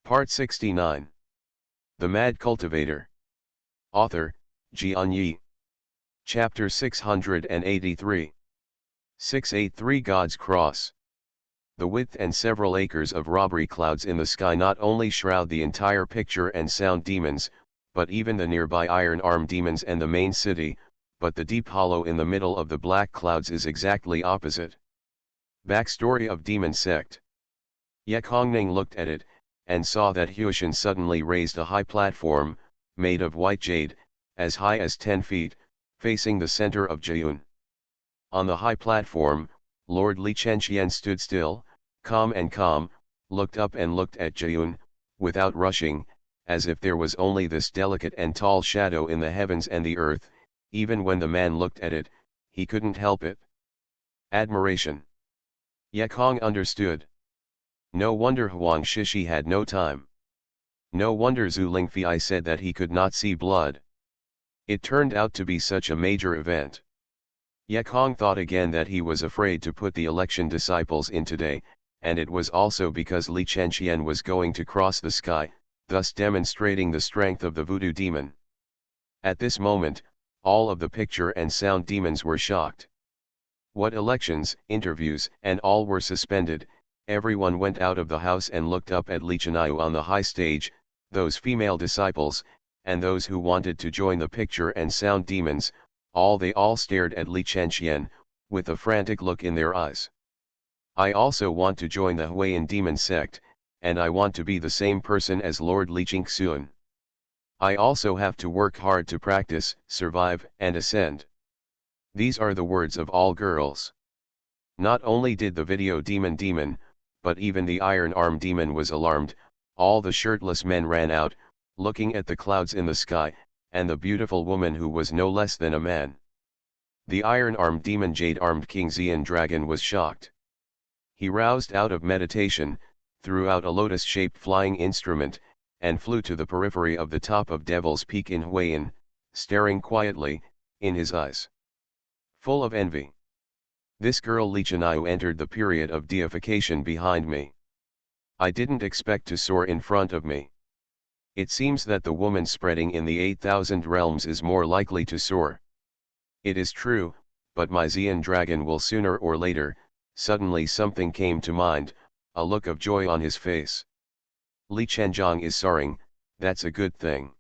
Part 69. The Mad Cultivator. Author, Xianxia. Chapter 683. 683 God's Cross. The width and several acres of robbery clouds in the sky not only shroud the entire picture and sound demons, but even the nearby iron arm demons and the main city, but the deep hollow in the middle of the black clouds is exactly opposite. Backstory of Demon Sect. Ye Kongning looked at it, and saw that Huishan suddenly raised a high platform, made of white jade, as high as 10 feet, facing the center of Jiyun. On the high platform, Lord Li Xianxian stood still, calm, looked up and looked at Jiyun, without rushing, as if there was only this delicate and tall shadow in the heavens and the earth. Even when the man looked at it, he couldn't help it. Admiration. Ye Kong understood. No wonder Huang Shishi had no time. No wonder Zhu Lingfei said that he could not see blood. It turned out to be such a major event. Ye Kong thought again that he was afraid to put the election disciples in today, and it was also because Li Xianxian was going to cross the sky, thus demonstrating the strength of the voodoo demon. At this moment, all of the picture and sound demons were shocked. What elections, interviews, and all were suspended. Everyone went out of the house and looked up at Li Qianyu on the high stage, those female disciples, and those who wanted to join the picture and sound demons, they all stared at Li Xianxian, with a frantic look in their eyes. I also want to join the Huayan demon sect, and I want to be the same person as Lord Li Jingxuan. I also have to work hard to practice, survive, and ascend. These are the words of all girls. Not only did the video demon, but even the iron arm demon was alarmed. All the shirtless men ran out, looking at the clouds in the sky, and the beautiful woman who was no less than a man. The iron arm demon jade-armed King Xian Dragon was shocked. He roused out of meditation, threw out a lotus-shaped flying instrument, and flew to the periphery of the top of Devil's Peak in Huayan, staring quietly, in his eyes full of envy. This girl Li Qianyu entered the period of deification behind me. I didn't expect to soar in front of me. It seems that the woman spreading in the 8,000 realms is more likely to soar. It is true, but my Xian dragon will sooner or later. Suddenly something came to mind, a look of joy on his face. Li Qianzhang is soaring, that's a good thing.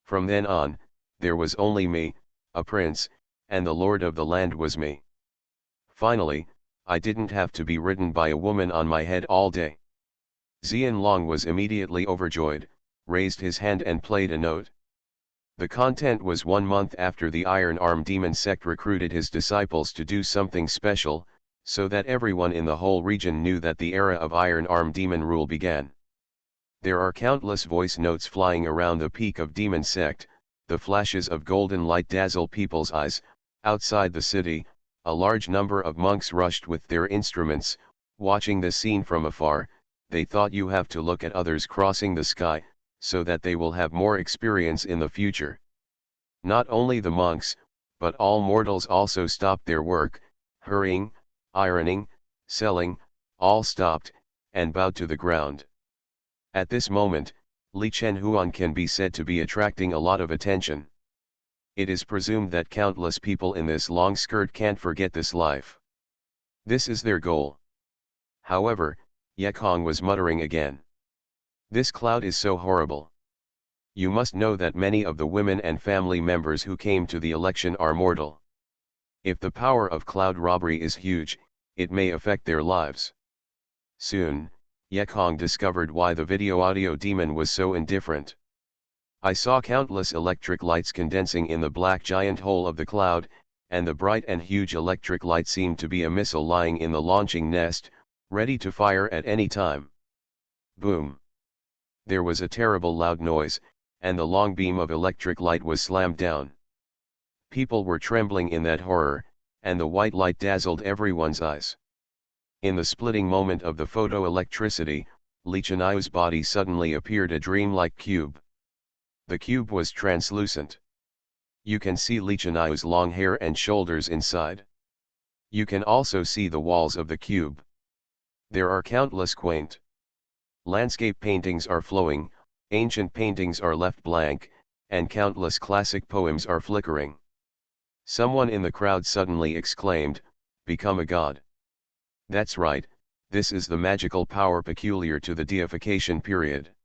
From then on, there was only me, a prince, and the lord of the land was me. Finally, I didn't have to be ridden by a woman on my head all day. Xian Long was immediately overjoyed, raised his hand and played a note. The content was 1 month after the Iron Arm Demon sect recruited his disciples to do something special, so that everyone in the whole region knew that the era of Iron Arm Demon rule began. There are countless voice notes flying around the peak of Demon sect, the flashes of golden light dazzle people's eyes. Outside the city, a large number of monks rushed with their instruments, watching the scene from afar. They thought you have to look at others crossing the sky, so that they will have more experience in the future. Not only the monks, but all mortals also stopped their work, hurrying, ironing, selling, all stopped, and bowed to the ground. At this moment, Li Qianhuan can be said to be attracting a lot of attention. It is presumed that countless people in this long skirt can't forget this life. This is their goal. However, Ye Kong was muttering again. This cloud is so horrible. You must know that many of the women and family members who came to the election are mortal. If the power of cloud robbery is huge, it may affect their lives. Soon, Ye Kong discovered why the video-audio demon was so indifferent. I saw countless electric lights condensing in the black giant hole of the cloud, and the bright and huge electric light seemed to be a missile lying in the launching nest, ready to fire at any time. Boom! There was a terrible loud noise, and the long beam of electric light was slammed down. People were trembling in that horror, and the white light dazzled everyone's eyes. In the splitting moment of the photoelectricity, Li Qianyu's body suddenly appeared a dreamlike cube. The cube was translucent. You can see Li Qianyu's long hair and shoulders inside. You can also see the walls of the cube. There are countless quaint Landscape paintings are flowing, ancient paintings are left blank, and countless classic poems are flickering. Someone in the crowd suddenly exclaimed, "Become a god." That's right, this is the magical power peculiar to the deification period.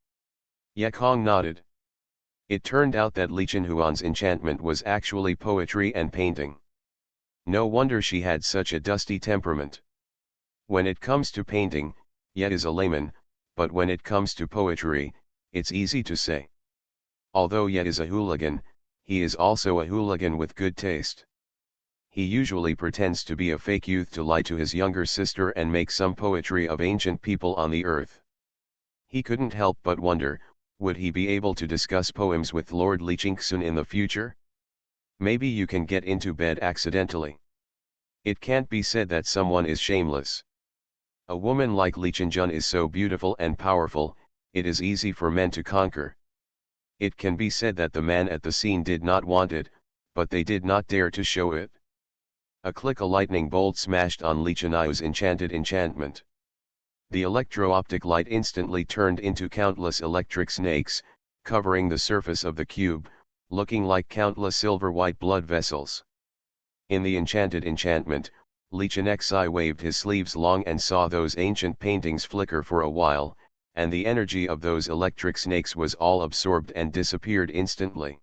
Ye Kong nodded. It turned out that Li Chenhuan's enchantment was actually poetry and painting. No wonder she had such a dusty temperament. When it comes to painting, Ye is a layman, but when it comes to poetry, it's easy to say. Although Ye is a hooligan, he is also a hooligan with good taste. He usually pretends to be a fake youth to lie to his younger sister and make some poetry of ancient people on the earth. He couldn't help but wonder, would he be able to discuss poems with Lord Li Chingsun in the future? Maybe you can get into bed accidentally. It can't be said that someone is shameless. A woman like Li Chenjun is so beautiful and powerful, it is easy for men to conquer. It can be said that the man at the scene did not want it, but they did not dare to show it. A click, a lightning bolt smashed on Li Chenayu's enchanted enchantment. The electro-optic light instantly turned into countless electric snakes, covering the surface of the cube, looking like countless silver-white blood vessels. In the enchanted enchantment, Li Chenxi waved his sleeves long and saw those ancient paintings flicker for a while, and the energy of those electric snakes was all absorbed and disappeared instantly.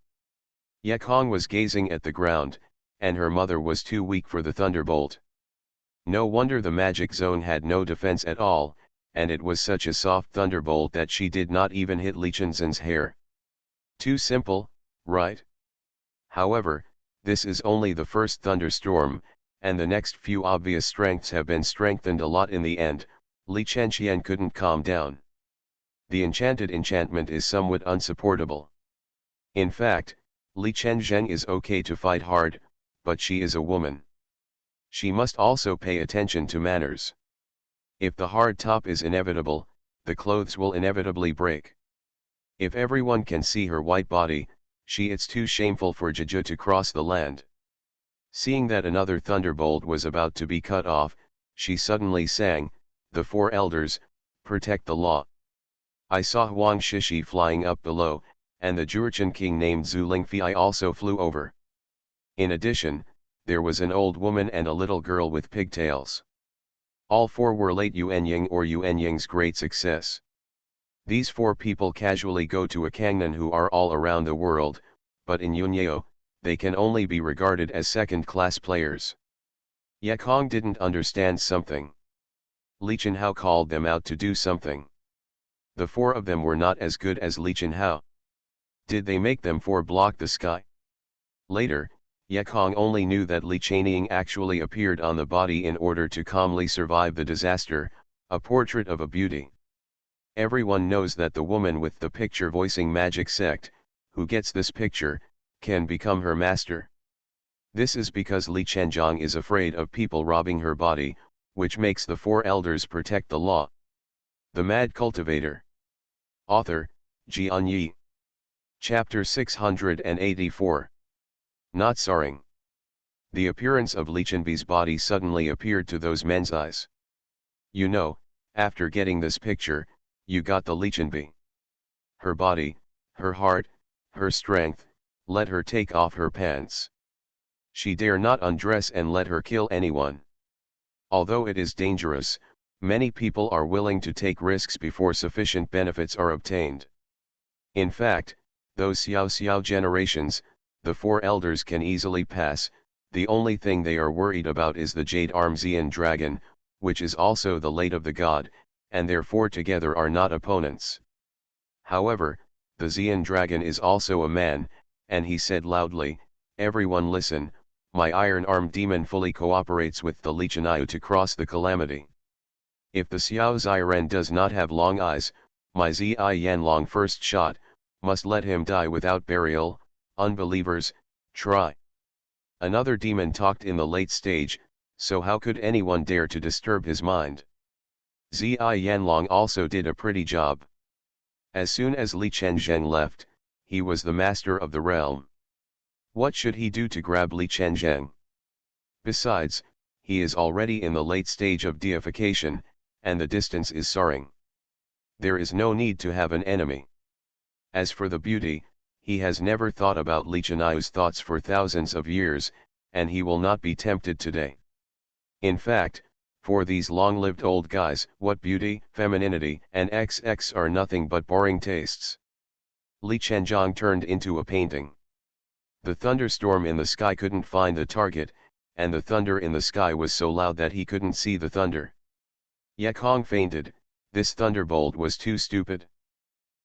Ye Kong was gazing at the ground, and her mother was too weak for the thunderbolt. No wonder the magic zone had no defense at all, and it was such a soft thunderbolt that she did not even hit Li Chenzhen's hair. Too simple, right? However, this is only the first thunderstorm, and the next few obvious strengths have been strengthened a lot in the end. Li Chenxian couldn't calm down. The enchanted enchantment is somewhat unsupportable. In fact, Li Chenxian is okay to fight hard, but she is a woman. She must also pay attention to manners. If the hard top is inevitable, the clothes will inevitably break. If everyone can see her white body, it's too shameful for Jeju to cross the land. Seeing that another thunderbolt was about to be cut off, she suddenly sang, "The four elders, protect the law." I saw Huang Shishi flying up below, and the Jurchen king named Zhu Lingfei also flew over. In addition, there was an old woman and a little girl with pigtails. All four were late Yuanying or Yuanying's great success. These four people casually go to a Kangnan who are all around the world, but in Yunyeo, they can only be regarded as second-class players. Ye Kong didn't understand something. Li Chenhao called them out to do something. The four of them were not as good as Li Chenhao. Did they make them four block the sky? Later, Ye Kong only knew that Li Chenying actually appeared on the body in order to calmly survive the disaster, a portrait of a beauty. Everyone knows that the woman with the picture voicing magic sect, who gets this picture, can become her master. This is because Li Chenjiang is afraid of people robbing her body, which makes the four elders protect the law. The Mad Cultivator. Author, Xianxia. Chapter 684. Not Saring. The appearance of Li Chenbi's body suddenly appeared to those men's eyes. You know, after getting this picture, you got the Li Chenbi. Her body, her heart, her strength, let her take off her pants. She dare not undress and let her kill anyone. Although it is dangerous, many people are willing to take risks before sufficient benefits are obtained. In fact, those Xiao generations, the four elders can easily pass. The only thing they are worried about is the jade arm Xian dragon, which is also the late of the god, and therefore together are not opponents. However, the Xian dragon is also a man, and he said loudly, "Everyone listen, my iron-armed demon fully cooperates with the Li Chenayu to cross the calamity. If the Xiao Ziren does not have long eyes, my Zi Yanlong first shot, must let him die without burial. Unbelievers, try." Another demon talked in the late stage, so how could anyone dare to disturb his mind? Zi Yanlong also did a pretty job. As soon as Li Chenzheng left, he was the master of the realm. What should he do to grab Li Chenzheng? Besides, he is already in the late stage of deification, and the distance is soaring. There is no need to have an enemy. As for the beauty, he has never thought about Li Qianyu's thoughts for thousands of years, and he will not be tempted today. In fact, for these long-lived old guys, what beauty, femininity, and XX are nothing but boring tastes. Li Qianzhong turned into a painting. The thunderstorm in the sky couldn't find the target, and the thunder in the sky was so loud that he couldn't see the thunder. Ye Kong fainted. This thunderbolt was too stupid.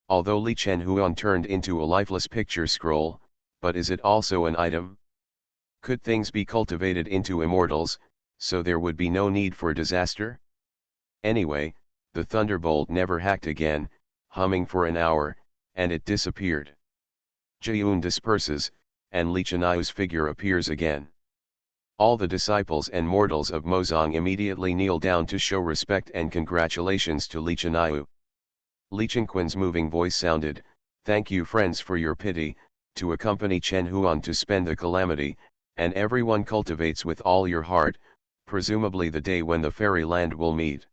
Although Li Qianhuan turned into a lifeless picture scroll, but is it also an item? Could things be cultivated into immortals, so there would be no need for disaster? Anyway, the thunderbolt never hacked again, humming for an hour, and it disappeared. Jiyun disperses, and Li Qianyu's figure appears again. All the disciples and mortals of Mozong immediately kneel down to show respect and congratulations to Li Qianyu. Li Chengquan's moving voice sounded, "Thank you friends for your pity, to accompany Chen Huan to spend the calamity, and everyone cultivates with all your heart, presumably the day when the fairy land will meet."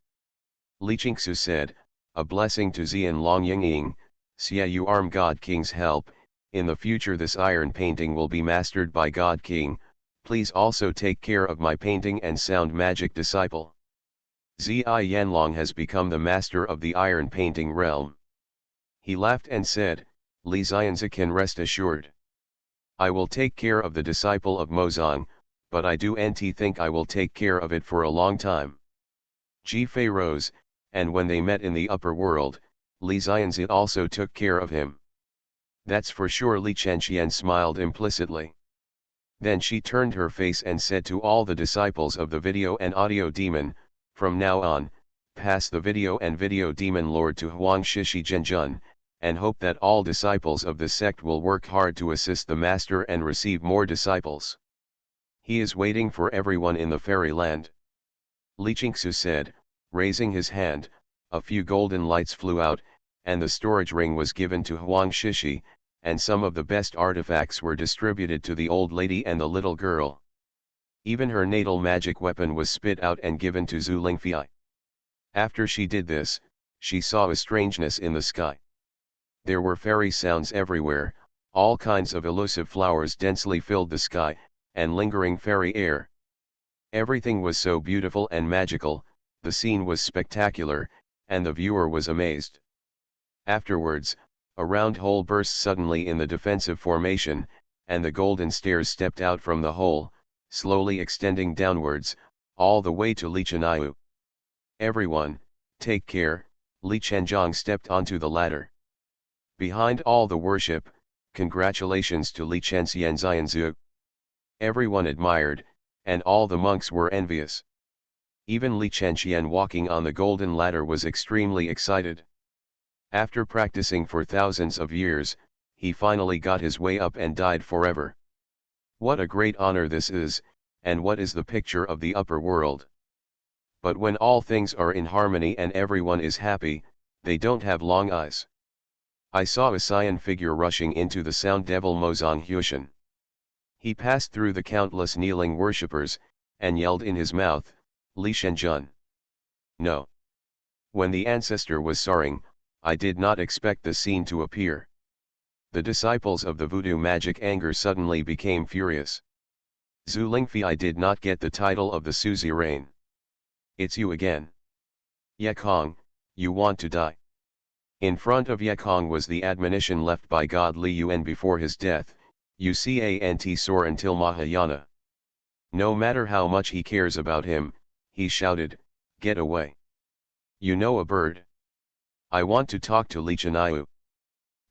Li Chengsu said, "A blessing to Xian Long Yingying, Xia Yu Arm God King's help, in the future this iron painting will be mastered by God King, please also take care of my painting and sound magic disciple." Zi Yanlong has become the master of the iron painting realm. He laughed and said, "Li Xianzi can rest assured. I will take care of the disciple of Mozong, but I do not think I will take care of it for a long time." Ji Fei rose, and when they met in the upper world, Li Xianzi also took care of him. "That's for sure." Li Qianxian smiled implicitly. Then she turned her face and said to all the disciples of the video and audio demon, "From now on, pass the video and video demon lord to Huang Shishi Zhenjun, and hope that all disciples of the sect will work hard to assist the master and receive more disciples. He is waiting for everyone in the fairy land." Li Chengsu said, raising his hand. A few golden lights flew out, and the storage ring was given to Huang Shishi, and some of the best artifacts were distributed to the old lady and the little girl. Even her natal magic weapon was spit out and given to Zhu Lingfei. After she did this, she saw a strangeness in the sky. There were fairy sounds everywhere, all kinds of elusive flowers densely filled the sky, and lingering fairy air. Everything was so beautiful and magical, the scene was spectacular, and the viewer was amazed. Afterwards, a round hole burst suddenly in the defensive formation, and the golden stairs stepped out from the hole, slowly extending downwards, all the way to Li Qianyu. "Everyone, take care," Li Qianzhong stepped onto the ladder. Behind all the worship, congratulations to Li Qianxian Xianzu. Everyone admired, and all the monks were envious. Even Li Qianxian walking on the golden ladder was extremely excited. After practicing for thousands of years, he finally got his way up and died forever. What a great honor this is, and what is the picture of the upper world. But when all things are in harmony and everyone is happy, they don't have long eyes. I saw a cyan figure rushing into the sound devil Mozong Huishan. He passed through the countless kneeling worshippers, and yelled in his mouth, "Li Shenjun. No." When the ancestor was soaring, I did not expect the scene to appear. The disciples of the voodoo magic anger suddenly became furious. Zhu Lingfei did not get the title of the Suzy Rain. "It's you again. Ye Kong, you want to die." In front of Ye Kong was the admonition left by God Li Yuan before his death, "You can't soar until Mahayana." No matter how much he cares about him, he shouted, "Get away. You know a bird. I want to talk to Li Qianyu."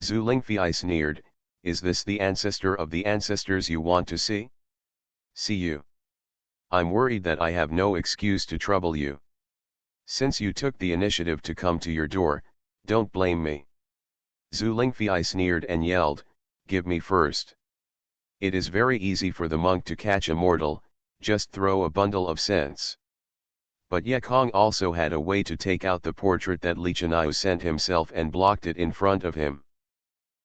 Zhu Lingfei sneered, "Is this the ancestor of the ancestors you want to see? See you. I'm worried that I have no excuse to trouble you. Since you took the initiative to come to your door, don't blame me." Zhu Lingfei sneered and yelled, "Give me first. It is very easy for the monk to catch a mortal, just throw a bundle of cents." But Ye Kong also had a way to take out the portrait that Li Qianyu sent himself and blocked it in front of him.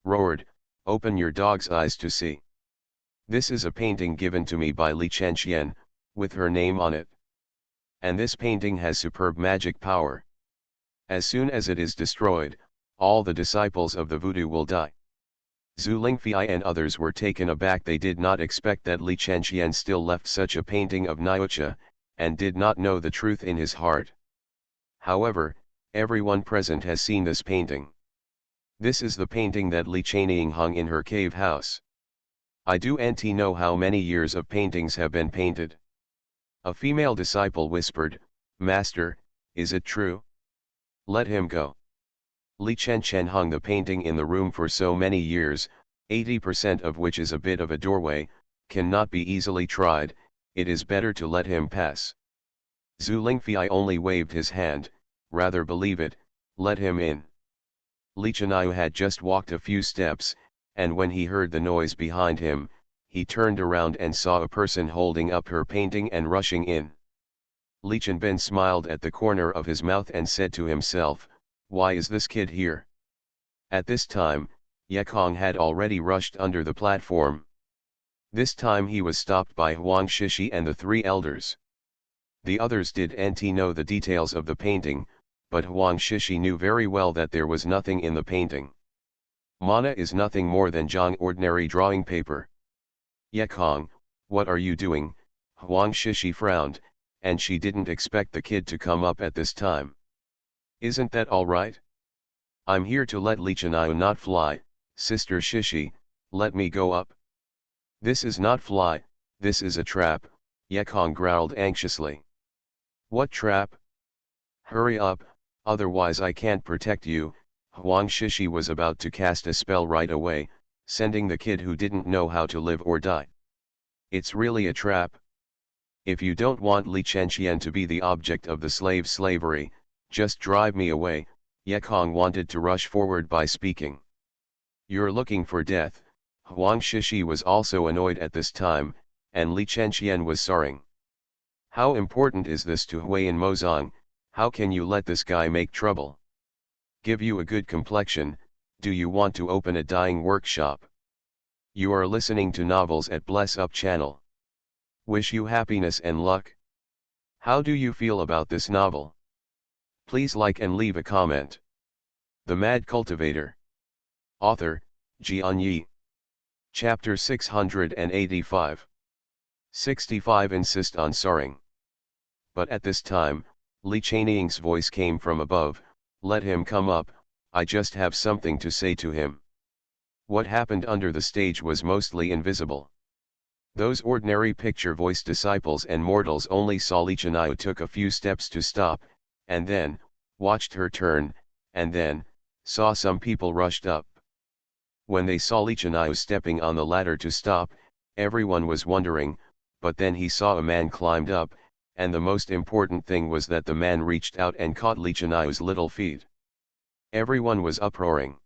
Roared, "Open your dog's eyes to see. This is a painting given to me by Li Qianxian, with her name on it. And this painting has superb magic power. As soon as it is destroyed, all the disciples of the voodoo will die. Zhu Lingfei and others were taken aback. They did not expect that Li Chenxian still left such a painting of Niucha, and did not know the truth in his heart. However, everyone present has seen this painting. This is the painting that Li Chanying hung in her cave house. I do not know how many years of paintings have been painted. A female disciple whispered, "Master, is it true? Let him go." Li Chenxian hung the painting in the room for so many years, 80% of which is a bit of a doorway, cannot be easily tried, it is better to let him pass. Zhu Lingfei only waved his hand, "Rather believe it, let him in." Li Chaniu had just walked a few steps, and when he heard the noise behind him, he turned around and saw a person holding up her painting and rushing in. Li Chenben smiled at the corner of his mouth and said to himself, "Why is this kid here?" At this time, Yekong had already rushed under the platform. This time he was stopped by Huang Shishi and the three elders. The others didn't know the details of the painting, but Huang Shishi knew very well that there was nothing in the painting. Mana is nothing more than Zhang ordinary drawing paper. "Yekong, what are you doing?" Huang Shishi frowned, and she didn't expect the kid to come up at this time. "Isn't that all right? I'm here to let Li Chaniu not fly, Sister Shishi, let me go up." "This is not fly, this is a trap," Yekong growled anxiously. "What trap? Hurry up, otherwise I can't protect you." Huang Shishi was about to cast a spell right away, sending the kid who didn't know how to live or die. "It's really a trap. If you don't want Li Chenxian to be the object of the slavery, just drive me away." Yekong wanted to rush forward by speaking. "You're looking for death." Huang Shishi was also annoyed at this time, and Li Chenxian was sorry. "How important is this to Huayan Mozong? How can you let this guy make trouble? Give you a good complexion, do you want to open a dyeing workshop? You are listening to novels at Bless Up channel. Wish you happiness and luck. How do you feel about this novel? Please like and leave a comment." The Mad Cultivator. Author, Xianxia. Chapter 685. 65 Insist on soaring. But at this time, Li Chanying's voice came from above, "Let him come up, I just have something to say to him." What happened under the stage was mostly invisible. Those ordinary picture voice disciples and mortals only saw Li Chaniu took a few steps to stop, and then, watched her turn, and then, saw some people rushed up. When they saw Li Chaniu stepping on the ladder to stop, everyone was wondering, but then he saw a man climbed up, and the most important thing was that the man reached out and caught Li Chaniu's little feet. Everyone was uproaring.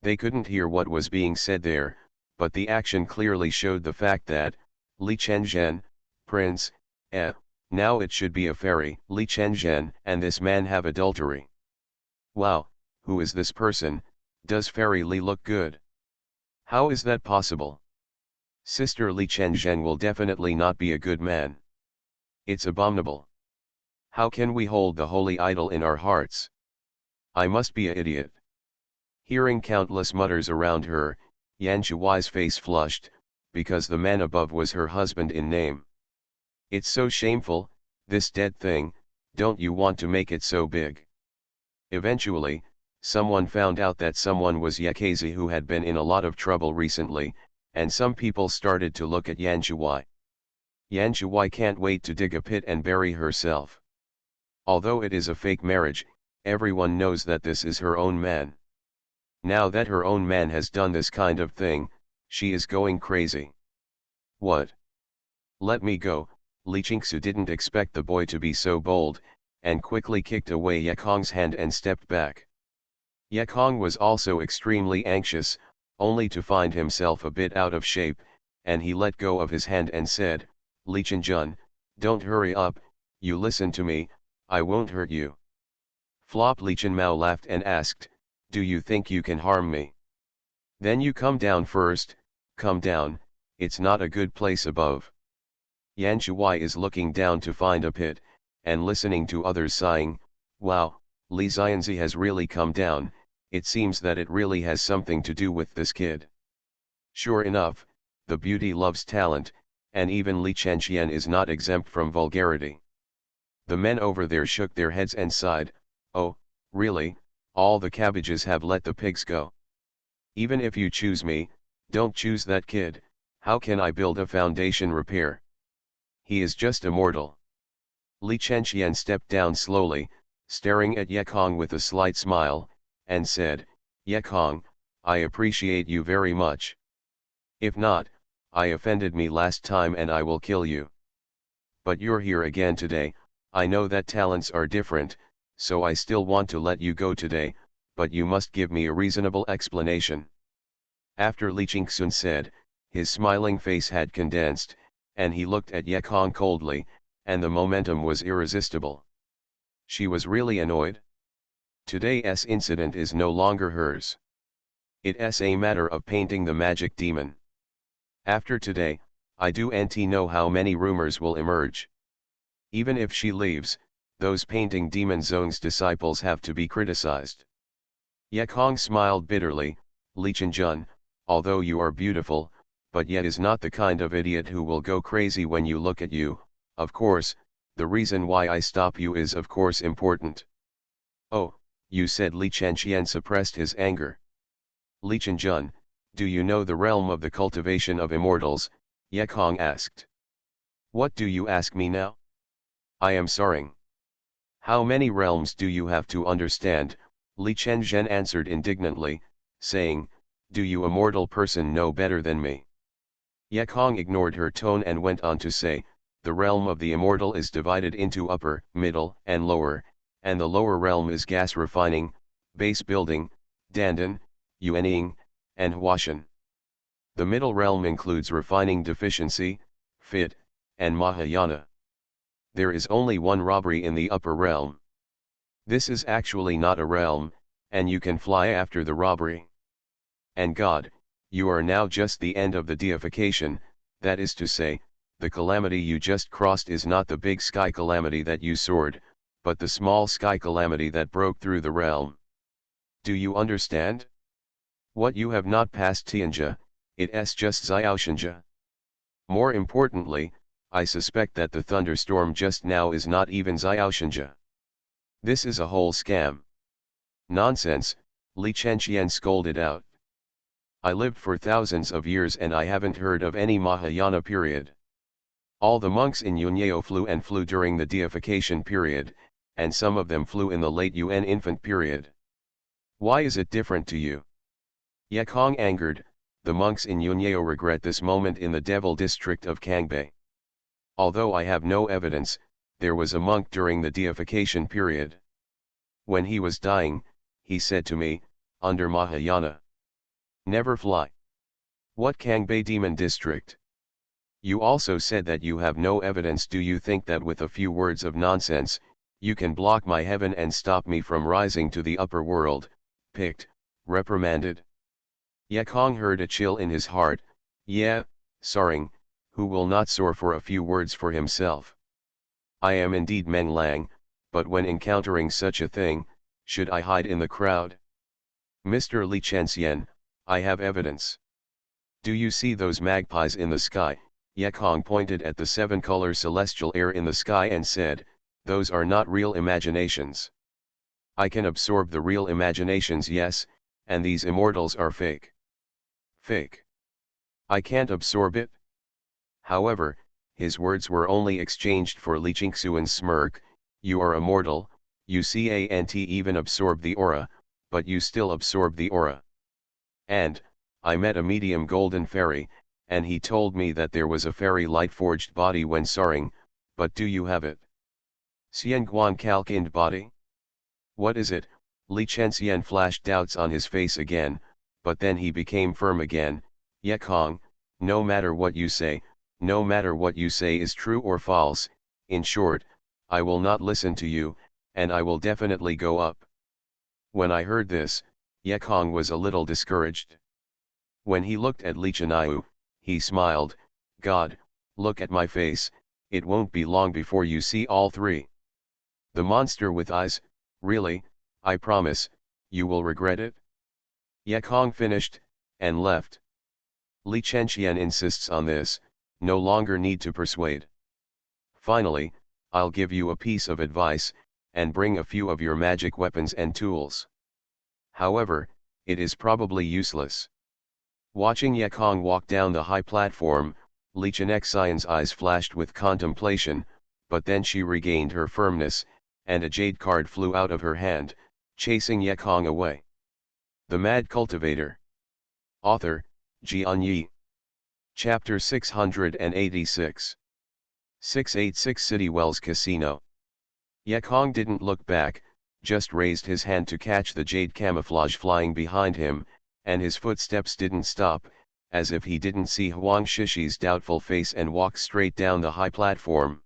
They couldn't hear what was being said there, but the action clearly showed the fact that, Li Chenxian, Prince, now it should be a fairy. Li Chenxian and this man have adultery. Wow, who is this person? Does Fairy Li look good? How is that possible? Sister Li Chenxian will definitely not be a good man. It's abominable. How can we hold the holy idol in our hearts? I must be an idiot. Hearing countless mutters around her, Xianxia's face flushed, because the man above was her husband in name. It's so shameful, this dead thing, don't you want to make it so big? Eventually, someone found out that someone was Yekazi who had been in a lot of trouble recently, and some people started to look at Xianxia. Xianxia can't wait to dig a pit and bury herself. Although it is a fake marriage, everyone knows that this is her own man. Now that her own man has done this kind of thing, she is going crazy. What? Let me go. Li Qingxu didn't expect the boy to be so bold, and quickly kicked away Yekong's hand and stepped back. Yekong was also extremely anxious, only to find himself a bit out of shape, and he let go of his hand and said, "Li Chenjun, don't hurry up, you listen to me, I won't hurt you." Flop. Li Chenmao laughed and asked, "Do you think you can harm me? Then you come down first, come down, it's not a good place above." Xianxia is looking down to find a pit, and listening to others sighing, "Wow, Li Xianxia has really come down, it seems that it really has something to do with this kid. Sure enough, the beauty loves talent, and even Li Xianxian is not exempt from vulgarity. The men over there shook their heads and sighed, oh, really, all the cabbages have let the pigs go. Even if you choose me, don't choose that kid, how can I build a foundation repair? He is just immortal. Li Qianxian stepped down slowly, staring at Yekong with a slight smile, and said, Yekong, I appreciate you very much. If not, I offended me last time and I will kill you. But you're here again today, I know that talents are different, so I still want to let you go today, but you must give me a reasonable explanation. After Li Qingxun said, his smiling face had condensed, and he looked at Yekong coldly, and the momentum was irresistible. She was really annoyed. Today's incident is no longer hers. It's a matter of painting the magic demon. After today, I don't know how many rumors will emerge. Even if she leaves, those painting demon zone's disciples have to be criticized. Yekong smiled bitterly, Li Qianjun, although you are beautiful, but yet is not the kind of idiot who will go crazy when you look at you. Of course, the reason why I stop you is of course important. Oh, you said. Li Qianxian suppressed his anger. Li Qianjun, do you know the realm of the cultivation of immortals? Yekong asked. What do you ask me now? I am sorry. How many realms do you have to understand? Li Qianzhen answered indignantly, saying, do you immortal person know better than me? Yekong ignored her tone and went on to say, the realm of the immortal is divided into upper, middle, and lower, and the lower realm is gas refining, base building, dandan, yuanying, and huashan. The middle realm includes refining deficiency, fit, and mahayana. There is only one robbery in the upper realm. This is actually not a realm, and you can fly after the robbery. And God, you are now just the end of the deification, that is to say, the calamity you just crossed is not the big sky calamity that you soared, but the small sky calamity that broke through the realm. Do you understand? What you have not passed Tianjia, it's just Xiaoxianjia. More importantly, I suspect that the thunderstorm just now is not even Xiaoxianjia. This is a whole scam. Nonsense, Li Qianxian scolded out. I lived for thousands of years and I haven't heard of any Mahayana period. All the monks in Yunyao flew during the deification period, and some of them flew in the late Yuan infant period. Why is it different to you? Yekong angered, the monks in Yunyao regret this moment in the devil district of Kangbei. Although I have no evidence, there was a monk during the deification period. When he was dying, he said to me, under Mahayana, never fly. What Kangbei demon district? You also said that you have no evidence. Do you think that with a few words of nonsense, you can block my heaven and stop me from rising to the upper world? Picked, reprimanded. Yekong heard a chill in his heart. Yeah, soaring, who will not soar for a few words for himself? I am indeed Meng Lang, but when encountering such a thing, should I hide in the crowd? Mr. Li Qianxian, I have evidence. Do you see those magpies in the sky? Yekong pointed at the 7-color celestial air in the sky and said, those are not real imaginations. I can absorb the real imaginations, yes, and these immortals are fake. Fake. I can't absorb it. However, his words were only exchanged for Li Qingxuan's smirk. You are immortal, you can't even absorb the aura, but you still absorb the aura. And, I met a medium golden fairy, and he told me that there was a fairy light-forged body when soaring, but do you have it? Xianguan calcined body? What is it? Li Qianxian flashed doubts on his face again, but then he became firm again. Yekong, no matter what you say, no matter what you say is true or false, in short, I will not listen to you, and I will definitely go up. When I heard this, Yekong was a little discouraged. When he looked at Li Qianyu, he smiled, God, look at my face, it won't be long before you see all three. The monster with eyes, really, I promise, you will regret it. Ye Kong finished, and left. Li Chenxian insists on this, no longer need to persuade. Finally, I'll give you a piece of advice, and bring a few of your magic weapons and tools. However, it is probably useless. Watching Ye Kong walk down the high platform, Li Chenxian's eyes flashed with contemplation, but then she regained her firmness, and a jade card flew out of her hand, chasing Ye Kong away. The Mad Cultivator. Author, Xianxia. Chapter 686. 686 City Wells Casino. Ye Kong didn't look back, just raised his hand to catch the jade camouflage flying behind him, and his footsteps didn't stop, as if he didn't see Huang Shishi's doubtful face, and walked straight down the high platform.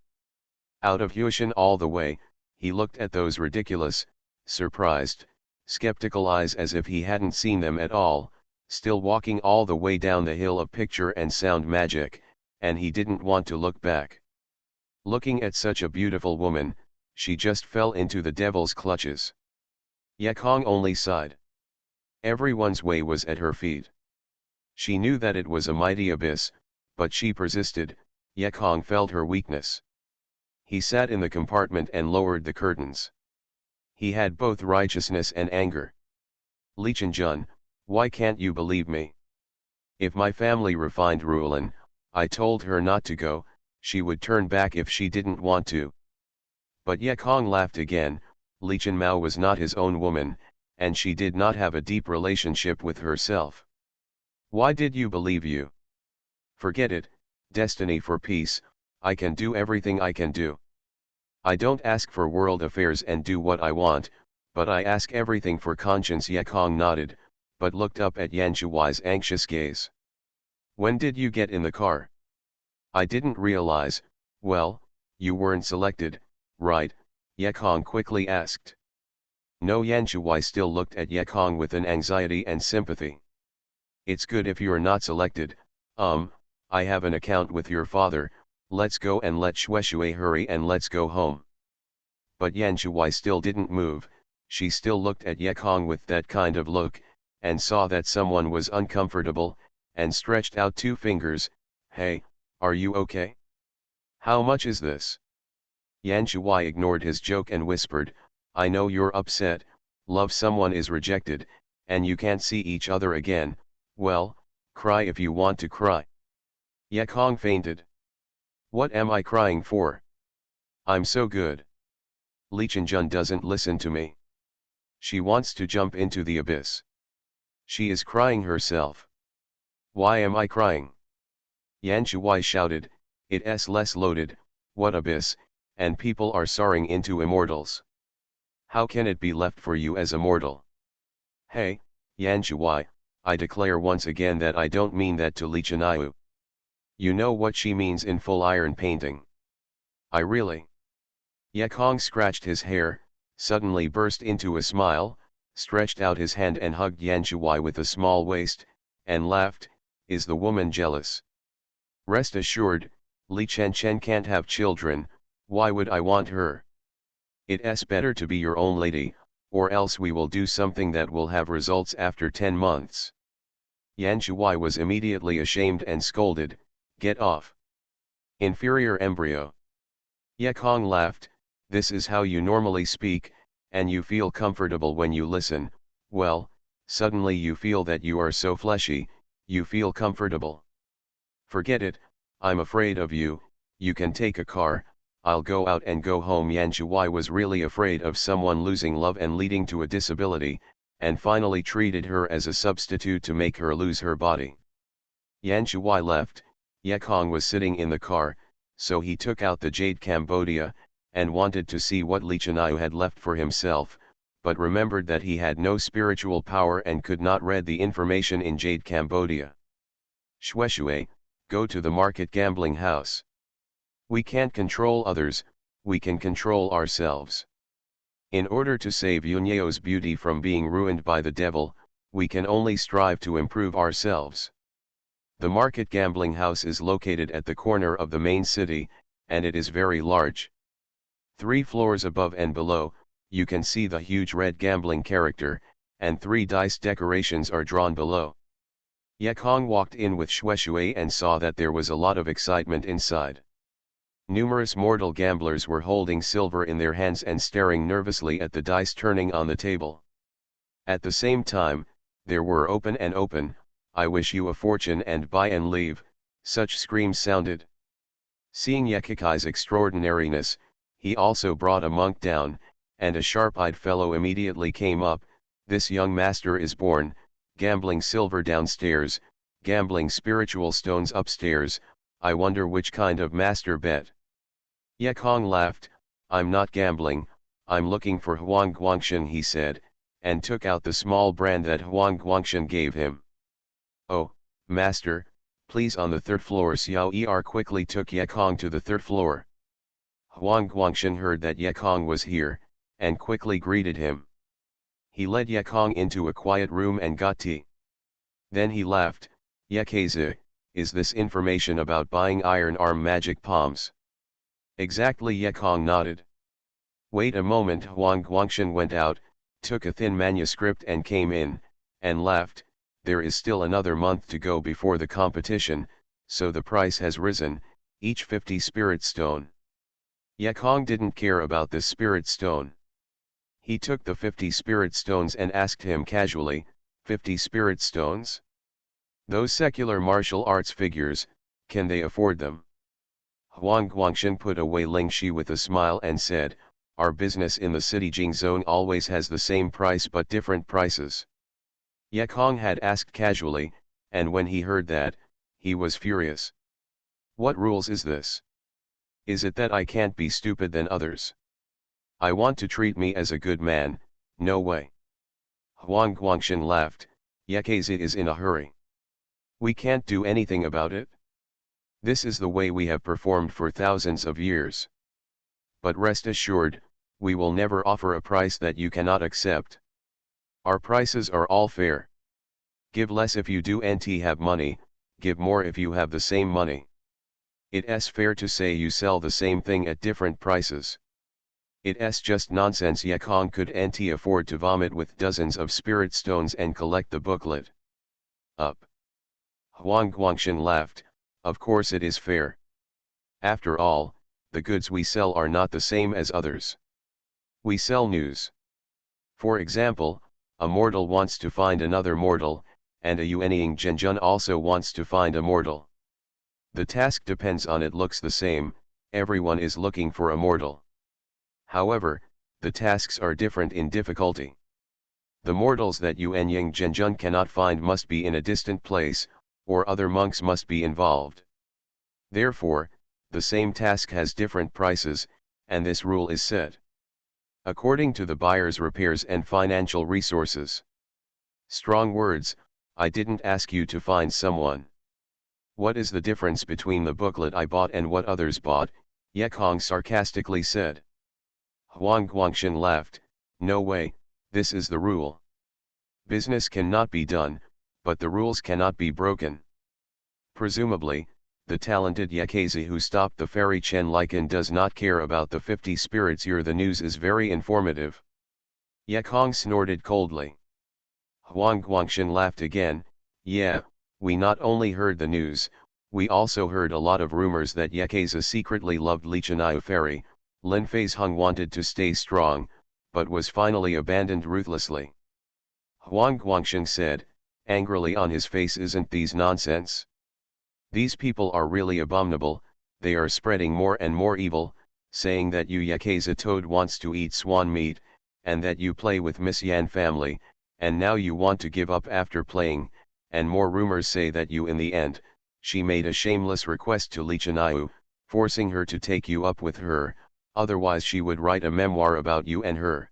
Out of Huishan all the way, he looked at those ridiculous, surprised, skeptical eyes as if he hadn't seen them at all, still walking all the way down the hill of picture and sound magic, and he didn't want to look back. Looking at such a beautiful woman, she just fell into the devil's clutches. Ye Kong only sighed. Everyone's way was at her feet. She knew that it was a mighty abyss, but she persisted. Ye Kong felt her weakness. He sat in the compartment and lowered the curtains. He had both righteousness and anger. Li Chenjun, why can't you believe me? If my family refined Rulan, I told her not to go, she would turn back if she didn't want to. But Ye Kong laughed again. Li Chenmao was not his own woman, and she did not have a deep relationship with herself. Why did you believe you? Forget it, destiny for peace, I can do everything I can do. I don't ask for world affairs and do what I want, but I ask everything for conscience. Ye Kong nodded, but looked up at Yan Shuai's anxious gaze. When did you get in the car? I didn't realize. Well, you weren't selected, right? Ye Kong quickly asked. No. Yan Shuai still looked at Ye Kong with an anxiety and sympathy. It's good if you're not selected. I have an account with your father. Let's go and let Shuai hurry and let's go home. But Yan Shuai still didn't move. She still looked at Ye Kong with that kind of look, and saw that someone was uncomfortable, and stretched out two fingers. Hey, are you okay? How much is this? Yan Shuai ignored his joke and whispered, I know you're upset, love someone is rejected, and you can't see each other again. Well, cry if you want to cry. Ye Kong fainted. What am I crying for? I'm so good. Li Chenjun doesn't listen to me. She wants to jump into the abyss. She is crying herself. Why am I crying? Yan Shuai shouted, it's less loaded, what abyss, and people are soaring into immortals. How can it be left for you as a mortal? Hey, Yan Shuai, I declare once again that I don't mean that to Li Chenyu. You know what she means in full iron painting. I really. Ye Kong scratched his hair, suddenly burst into a smile, stretched out his hand and hugged Yan Shuai with a small waist, and laughed. Is the woman jealous? Rest assured, Li Chen can't have children. Why would I want her? It's better to be your own lady, or else we will do something that will have results after 10 months. Yan Shuai was immediately ashamed and scolded, get off. Inferior embryo. Ye Kong laughed, this is how you normally speak, and you feel comfortable when you listen. Well, suddenly you feel that you are so fleshy, you feel comfortable. Forget it, I'm afraid of you. You can take a car, I'll go out and go home. Yan Shuai was really afraid of someone losing love and leading to a disability, and finally treated her as a substitute to make her lose her body. Yan Shuai left. Ye Kong was sitting in the car, so he took out the Jade Cambodia, and wanted to see what Li Chenyu had left for himself, but remembered that he had no spiritual power and could not read the information in Jade Cambodia. Shuai, go to the market gambling house. We can't control others, we can control ourselves. In order to save Yunyeo's beauty from being ruined by the devil, we can only strive to improve ourselves. The market gambling house is located at the corner of the main city, and it is very large. 3 floors above and below, you can see the huge red gambling character, and 3 dice decorations are drawn below. Yekong walked in with Shui and saw that there was a lot of excitement inside. Numerous mortal gamblers were holding silver in their hands and staring nervously at the dice turning on the table. At the same time, there were open, "I wish you a fortune and buy and leave," such screams sounded. Seeing Yekikai's extraordinariness, he also brought a monk down, and a sharp-eyed fellow immediately came up. "This young master is born, gambling silver downstairs, gambling spiritual stones upstairs. I wonder which kind of master bet." Yekong laughed. "I'm not gambling, I'm looking for Huang Guangshan," he said, and took out the small brand that Huang Guangshan gave him. "Oh, master, please on the 3rd floor." Xiao quickly took Yekong to the 3rd floor. Huang Guangshan heard that Yekong was here, and quickly greeted him. He led Yekong into a quiet room and got tea. Then he laughed. "Yekaizi, is this information about buying iron arm magic palms?" "Exactly." Yekong nodded. "Wait a moment." Huang Guangshan went out, took a thin manuscript and came in, and laughed. "There is still another month to go before the competition, so the price has risen, each 50 spirit stone." Yekong didn't care about this spirit stone. He took the 50 spirit stones and asked him casually, 50 spirit stones? Those secular martial arts figures, can they afford them?" Huang Guangshan put away Lingxi with a smile and said, "Our business in the city Jingzone always has the same price but different prices." Yekong had asked casually, and when he heard that, he was furious. "What rules is this? Is it that I can't be stupid than others? I want to treat me as a good man, no way." Huang Guangshan laughed. "Yekaizi is in a hurry. We can't do anything about it. This is the way we have performed for thousands of years. But rest assured, we will never offer a price that you cannot accept. Our prices are all fair. Give less if you do nt have money, give more if you have the same money. It's fair to say you sell the same thing at different prices. It's just nonsense." Yekong could nt afford to vomit with dozens of spirit stones and collect the booklet. Up. Huang Guangshan laughed. "Of course it is fair. After all, the goods we sell are not the same as others. We sell news. For example, a mortal wants to find another mortal, and a Yuanying Zhenjun also wants to find a mortal. The task depends on it looks the same, everyone is looking for a mortal. However, the tasks are different in difficulty. The mortals that Yuanying Zhenjun cannot find must be in a distant place, or other monks must be involved. Therefore, the same task has different prices, and this rule is set according to the buyer's repairs and financial resources." Strong words. "I didn't ask you to find someone. What is the difference between the booklet I bought and what others bought?" Yekong sarcastically said. Huang Guangshan laughed. "No way, this is the rule. Business cannot be done, but the rules cannot be broken." Presumably, the talented Yekaizi who stopped the fairy Chen Lycan does not care about the 50 spirits here. The news is very informative. Yekong snorted coldly. Huang Guangshan laughed again. "Yeah, we not only heard the news, we also heard a lot of rumors that Yekaizi secretly loved Lichanayu fairy. Lin Fei's Hung wanted to stay strong, but was finally abandoned ruthlessly." Huang Guangshan said, angrily on his face, "Isn't these nonsense? These people are really abominable, they are spreading more and more evil, saying that you Yekaizi toad wants to eat swan meat, and that you play with Miss Yan family, and now you want to give up after playing, and more rumors say that you in the end, she made a shameless request to Lichanayu, forcing her to take you up with her, otherwise she would write a memoir about you and her."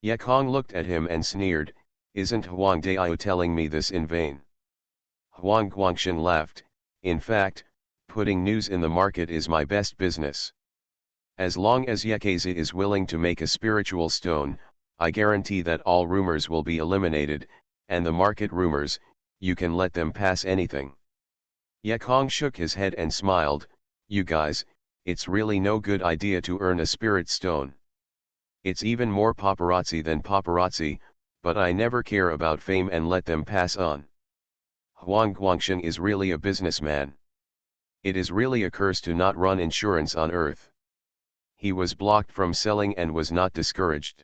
Yekong looked at him and sneered, "Isn't Huang Daiyu telling me this in vain?" Huang Guangshan laughed. "In fact, putting news in the market is my best business. As long as Yekaizi is willing to make a spiritual stone, I guarantee that all rumors will be eliminated, and the market rumors, you can let them pass anything." Yekong shook his head and smiled. "You guys, it's really no good idea to earn a spirit stone. It's even more paparazzi than paparazzi, but I never care about fame and let them pass on. Huang Guangsheng is really a businessman. It is really a curse to not run insurance on earth. He was blocked from selling and was not discouraged.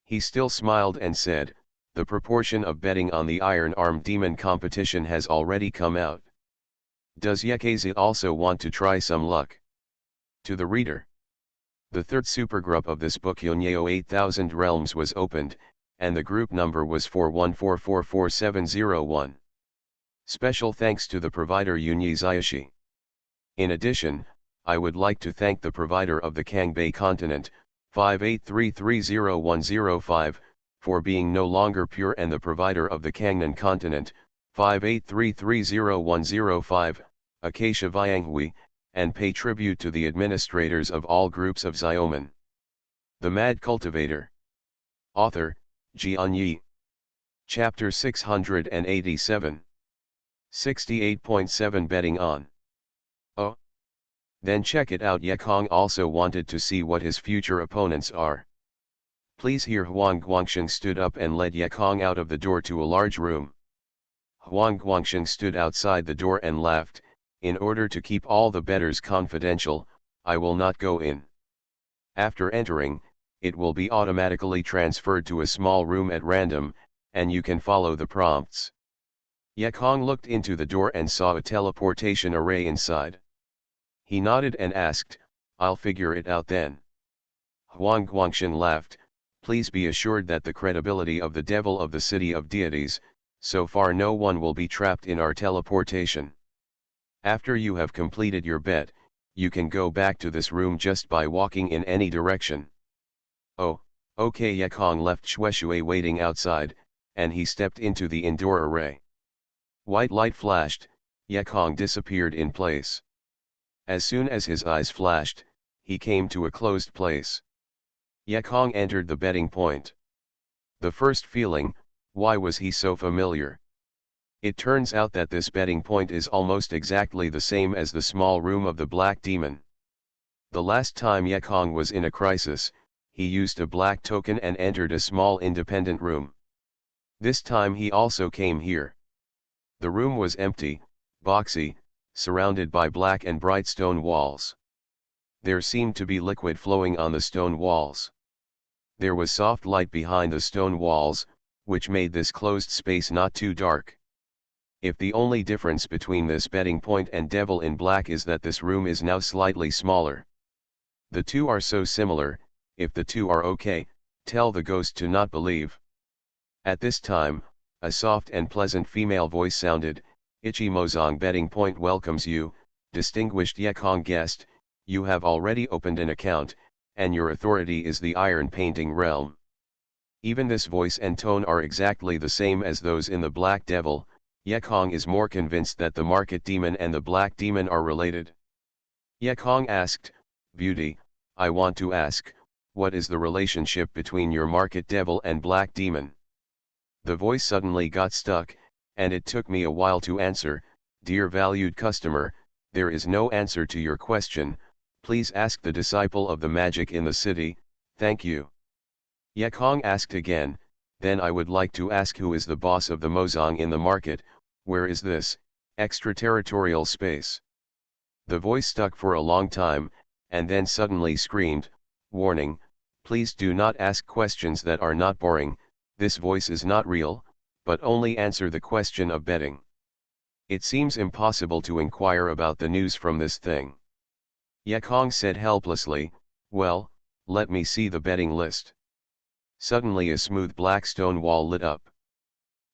He still smiled and said, the proportion of betting on the Iron Arm Demon competition has already come out. Does Ecchi also want to try some luck? To the reader. The third supergroup of this book Yonyeo 8000 Realms was opened, and the group number was 41444701. Special thanks to the provider Yunyi Xiaxia. In addition, I would like to thank the provider of the Kangbei continent, 58330105, for being no longer pure, and the provider of the Kangnan continent, 58330105, Acacia Vianghui, and pay tribute to the administrators of all groups of Xiaoman. The Mad Cultivator. Author, Xianxia. Chapter 687. 68.7 Betting on. Oh. Then check it out. Yekong also wanted to see what his future opponents are. Please hear. Huang Guangsheng stood up and led Yekong out of the door to a large room. Huang Guangsheng stood outside the door and laughed, in order to keep all the bettors confidential, I will not go in. After entering, it will be automatically transferred to a small room at random, and you can follow the prompts. Yekong looked into the door and saw a teleportation array inside. He nodded and asked, I'll figure it out then. Huang Guangsheng laughed, please be assured that the credibility of the devil of the city of deities, so far no one will be trapped in our teleportation. After you have completed your bet, you can go back to this room just by walking in any direction. Oh, okay. Yekong left Shueshui waiting outside, and he stepped into the indoor array. White light flashed, Yekong disappeared in place. As soon as his eyes flashed, he came to a closed place. Yekong entered the betting point. The first feeling, why was he so familiar? It turns out that this betting point is almost exactly the same as the small room of the Black Demon. The last time Yekong was in a crisis, he used a black token and entered a small independent room. This time he also came here. The room was empty, boxy, surrounded by black and bright stone walls. There seemed to be liquid flowing on the stone walls. There was soft light behind the stone walls, which made this closed space not too dark. If the only difference between this betting point and Devil in Black is that this room is now slightly smaller. The two are so similar, if the two are okay, tell the ghost to not believe. At this time, a soft and pleasant female voice sounded, Ecchi Mozong betting point welcomes you, distinguished Yekong guest, you have already opened an account, and your authority is the Iron Painting realm. Even this voice and tone are exactly the same as those in the Black Devil. Yekong is more convinced that the Market Demon and the Black Demon are related. Yekong asked, Beauty, I want to ask, what is the relationship between your Market Devil and Black Demon? The voice suddenly got stuck, and it took me a while to answer, dear valued customer, there is no answer to your question, please ask the disciple of the magic in the city, thank you. Yekong asked again, then I would like to ask who is the boss of the Mozong in the market, where is this, extraterritorial space? The voice stuck for a long time, and then suddenly screamed, warning, please do not ask questions that are not boring, this voice is not real, but only answer the question of betting. It seems impossible to inquire about the news from this thing. Yekong said helplessly, well, let me see the betting list. Suddenly a smooth black stone wall lit up.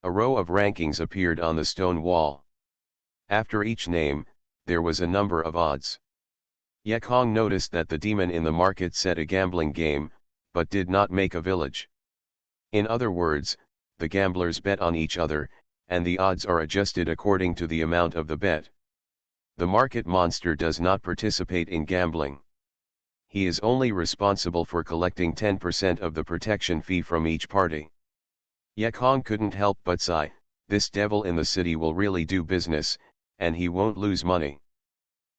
A row of rankings appeared on the stone wall. After each name, there was a number of odds. Yekong noticed that the demon in the market set a gambling game, but did not make a village. In other words, the gamblers bet on each other, and the odds are adjusted according to the amount of the bet. The market monster does not participate in gambling. He is only responsible for collecting 10% of the protection fee from each party. Yekong couldn't help but sigh, this devil in the city will really do business, and he won't lose money.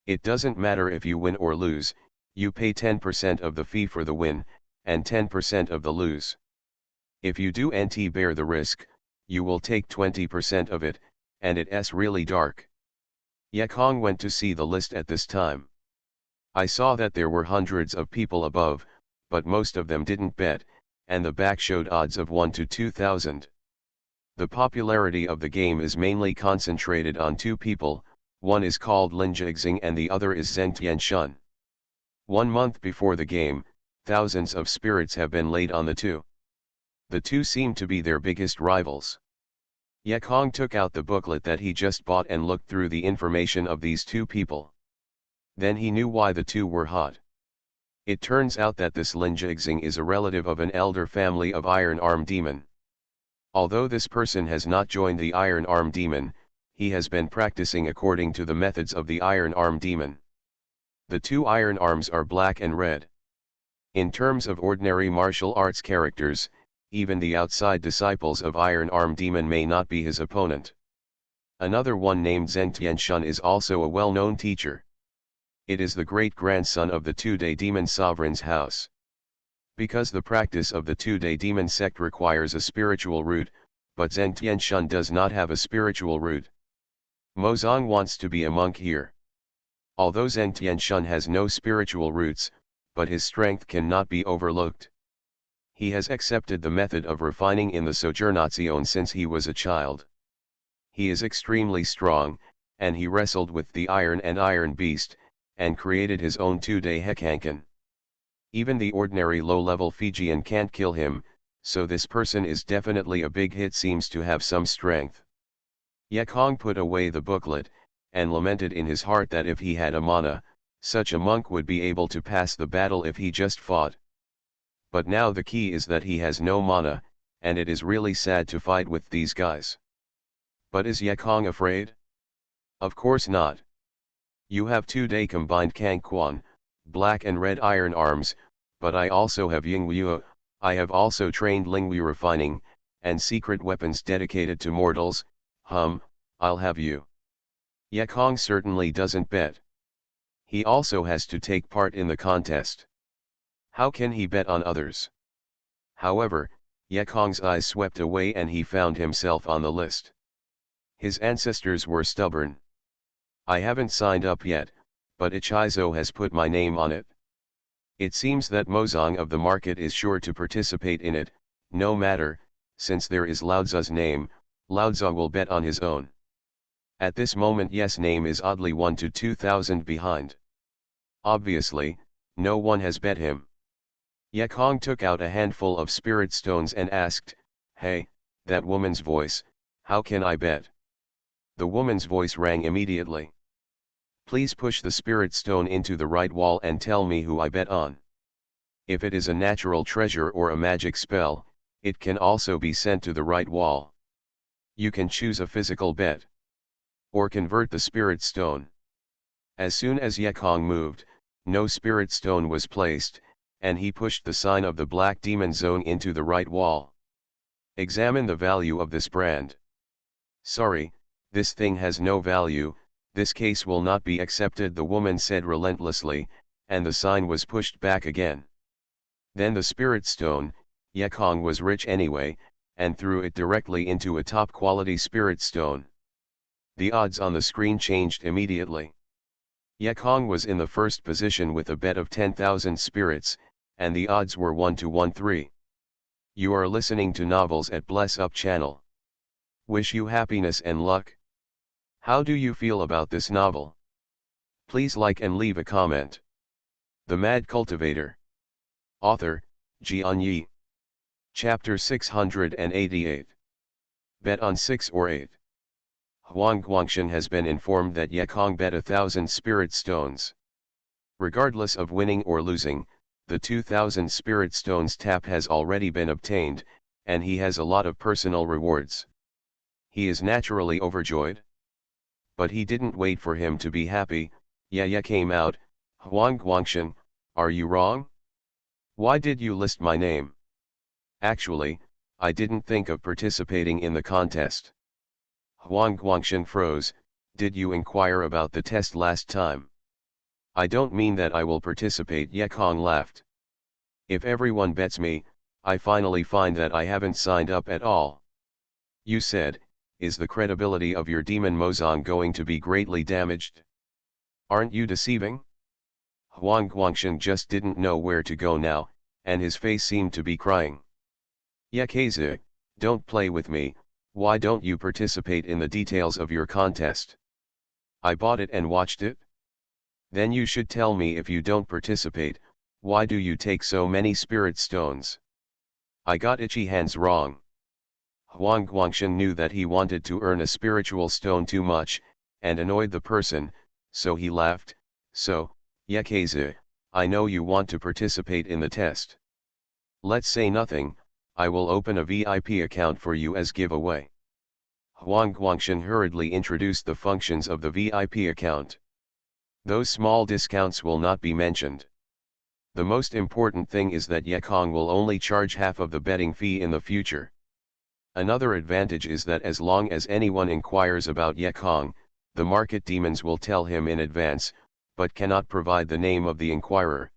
It doesn't matter if you win or lose, you pay 10% of the fee for the win, and 10% of the lose. If you do nt bear the risk, you will take 20% of it, and it's really dark. Yekong went to see the list at this time. I saw that there were hundreds of people above, but most of them didn't bet, and the back showed odds of 1 to 2,000. The popularity of the game is mainly concentrated on two people, one is called Lin Jixing and the other is Zheng Tianxun. 1 month before the game, thousands of spirits have been laid on the two. The two seem to be their biggest rivals. Yekong took out the booklet that he just bought and looked through the information of these two people. Then he knew why the two were hot. It turns out that this Lin Jixing is a relative of an elder family of Iron Arm Demon. Although this person has not joined the Iron Arm Demon, he has been practicing according to the methods of the Iron Arm Demon. The two iron arms are black and red. In terms of ordinary martial arts characters, even the outside disciples of Iron Arm Demon may not be his opponent. Another one named Zheng Tianxun is also a well-known teacher. It is the great-grandson of the two-day demon sovereign's house. Because the practice of the two-day demon sect requires a spiritual root, but Zheng Tianxun does not have a spiritual root. Mozong wants to be a monk here. Although Zheng Tianxun has no spiritual roots, but his strength cannot be overlooked. He has accepted the method of refining in the Sojournazione since he was a child. He is extremely strong, and he wrestled with the iron and iron beast, and created his own two-day Hekkanken. Even the ordinary low-level Fijian can't kill him, so this person is definitely a big hit, seems to have some strength. Yekong put away the booklet, and lamented in his heart that if he had a mana, such a monk would be able to pass the battle if he just fought. But now the key is that he has no mana, and it is really sad to fight with these guys. But is Yekong afraid? Of course not. You have two-day combined Kangquan, black and red iron arms, but I also have Yingwu. I have also trained Lingwu refining, and secret weapons dedicated to mortals. I'll have you. Yekong certainly doesn't bet. He also has to take part in the contest. How can he bet on others? However, Yekong's eyes swept away and he found himself on the list. His ancestors were stubborn. I haven't signed up yet, but Ichizo has put my name on it. It seems that Mozong of the market is sure to participate in it, no matter, since there is Laozu's name, Laozu will bet on his own. At this moment Yes' name is oddly 1 to 2,000 behind. Obviously, no one has bet him. Yekong took out a handful of spirit stones and asked, "Hey, that woman's voice, how can I bet?" The woman's voice rang immediately. "Please push the spirit stone into the right wall and tell me who I bet on. If it is a natural treasure or a magic spell, it can also be sent to the right wall. You can choose a physical bet. Or convert the spirit stone." As soon as Yekong moved, no spirit stone was placed, and he pushed the sign of the Black Demon Zone into the right wall. "Examine the value of this brand." "Sorry, this thing has no value, this case will not be accepted," the woman said relentlessly, and the sign was pushed back again. Then the spirit stone, Yekong was rich anyway, and threw it directly into a top-quality spirit stone. The odds on the screen changed immediately. Yekong was in the first position with a bet of 10,000 spirits, and the odds were 1 to 1-3. You are listening to Novels at Bless Up channel. Wish you happiness and luck. How do you feel about this novel? Please like and leave a comment. The Mad Cultivator. Author, Xianxia. Chapter 688. Bet on 6 or 8. Huang Guangxian has been informed that Yekong bet 1,000 spirit stones. Regardless of winning or losing, the 2,000 spirit stones tap has already been obtained, and he has a lot of personal rewards. He is naturally overjoyed. But he didn't wait for him to be happy. Yaya came out. "Huang Guangxian, are you wrong? Why did you list my name?" "Actually, I didn't think of participating in the contest." Huang Guangxian froze. "Did you inquire about the test last time?" "I don't mean that I will participate," Yekong laughed. If everyone bets me, I finally find that I haven't signed up at all. You said, is the credibility of your demon Mozong going to be greatly damaged? Aren't you deceiving? Huang Guangsheng just didn't know where to go now, and his face seemed to be crying. Yekaizi, don't play with me, why don't you participate in the details of your contest? I bought it and watched it. Then you should tell me if you don't participate, why do you take so many spirit stones? I got Ecchi hands wrong. Huang Guangsheng knew that he wanted to earn a spiritual stone too much, and annoyed the person, so he laughed. So, Yekaizi, I know you want to participate in the test. Let's say nothing, I will open a VIP account for you as giveaway. Huang Guangsheng hurriedly introduced the functions of the VIP account. Those small discounts will not be mentioned. The most important thing is that Yekong will only charge half of the betting fee in the future. Another advantage is that as long as anyone inquires about Yekong, the market demons will tell him in advance, but cannot provide the name of the inquirer.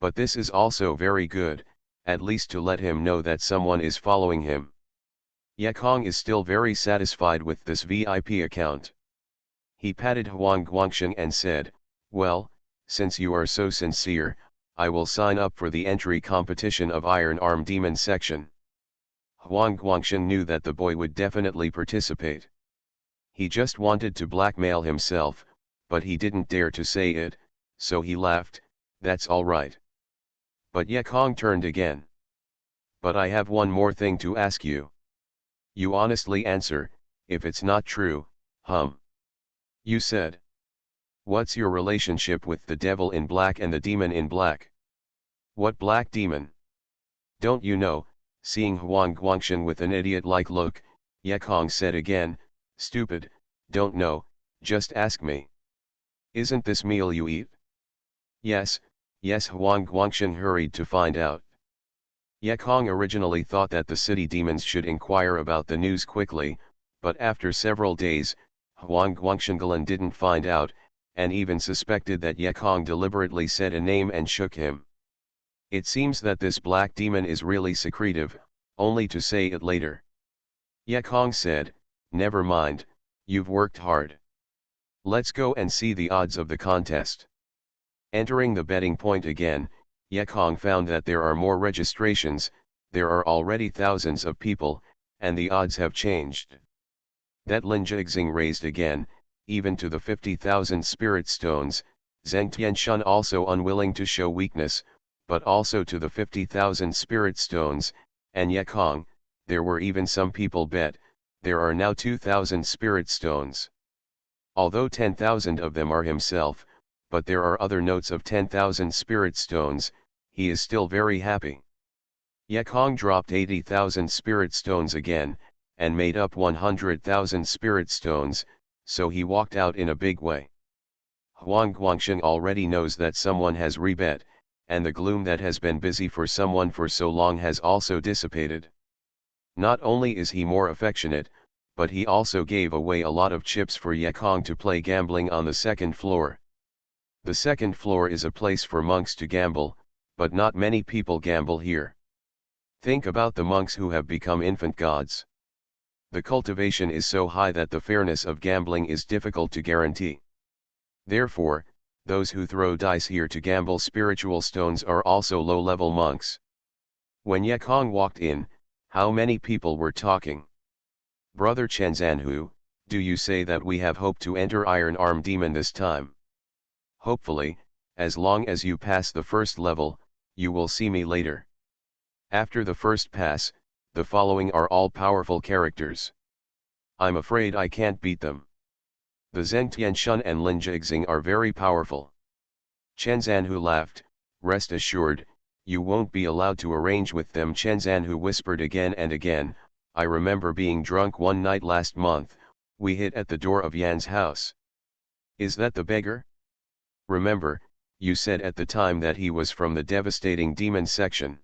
But this is also very good, at least to let him know that someone is following him. Yekong is still very satisfied with this VIP account. He patted Huang Guangsheng and said, well, since you are so sincere, I will sign up for the entry competition of Iron Arm Demon section. Huang Guangsheng knew that the boy would definitely participate. He just wanted to blackmail himself, but he didn't dare to say it, so he laughed, that's all right. But Yekong turned again. But I have one more thing to ask you. You honestly answer, if it's not true, You said. What's your relationship with the devil in black and the demon in black? What black demon? Don't you know? Seeing Huang Guangsheng with an idiot-like look, Yekong said again, stupid, don't know, just ask me. Isn't this meal you eat? Yes, Huang Guangsheng hurried to find out. Yekong originally thought that the city demons should inquire about the news quickly, but after several days, Huang Guangshenglan didn't find out, and even suspected that Yekong deliberately said a name and shook him. It seems that this black demon is really secretive, only to say it later. Yekong said, never mind, you've worked hard. Let's go and see the odds of the contest. Entering the betting point again, Yekong found that there are more registrations, there are already thousands of people, and the odds have changed. That Lin Jixing raised again, even to the 50,000 spirit stones, Zheng Tianxun also unwilling to show weakness, but also to the 50,000 spirit stones, and Yekong, there were even some people bet, there are now 2,000 spirit stones. Although 10,000 of them are himself, but there are other notes of 10,000 spirit stones, he is still very happy. Yekong dropped 80,000 spirit stones again, and made up 100,000 spirit stones, so he walked out in a big way. Huang Guangsheng already knows that someone has rebet, and the gloom that has been busy for someone for so long has also dissipated. Not only is he more affectionate, but he also gave away a lot of chips for Yekong to play gambling on the second floor. The second floor is a place for monks to gamble, but not many people gamble here. Think about the monks who have become infant gods. The cultivation is so high that the fairness of gambling is difficult to guarantee. Therefore, those who throw dice here to gamble spiritual stones are also low-level monks. When Yekong walked in, how many people were talking? Brother Chen Zanhu, do you say that we have hope to enter Iron Arm Demon this time? Hopefully, as long as you pass the first level, you will see me later. After the first pass, the following are all powerful characters. I'm afraid I can't beat them. The Zheng Tianxun and Lin Jixing are very powerful. Chen Zanhu laughed, rest assured, you won't be allowed to arrange with them. Chen Zanhu whispered again and again, I remember being drunk one night last month, we hit at the door of Yan's house. Is that the beggar? Remember, you said at the time that he was from the devastating demon section.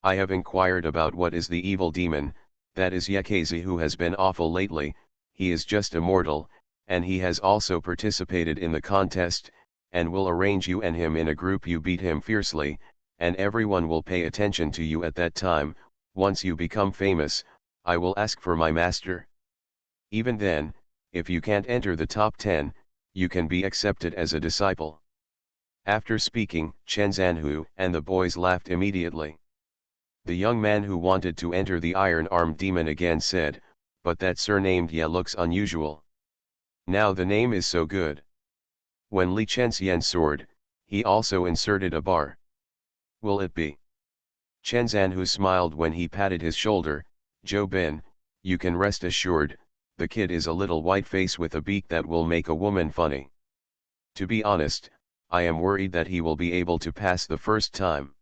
I have inquired about what is the evil demon, that is Yekaizi, who has been awful lately, he is just a mortal, and he has also participated in the contest, and will arrange you and him in a group. You beat him fiercely, and everyone will pay attention to you at that time. Once you become famous, I will ask for my master. Even then, if you can't enter the top 10, you can be accepted as a disciple." After speaking, Chen Zhanhu and the boys laughed immediately. The young man who wanted to enter the iron-armed demon again said, "But that surnamed Ye looks unusual. Now the name is so good." When Li Chenxian soared, he also inserted a bar. "Will it be?" Chen Zhanhu smiled when he patted his shoulder. "Zhou Bin, you can rest assured, the kid is a little white face with a beak that will make a woman funny. To be honest, I am worried that he will be able to pass the first time.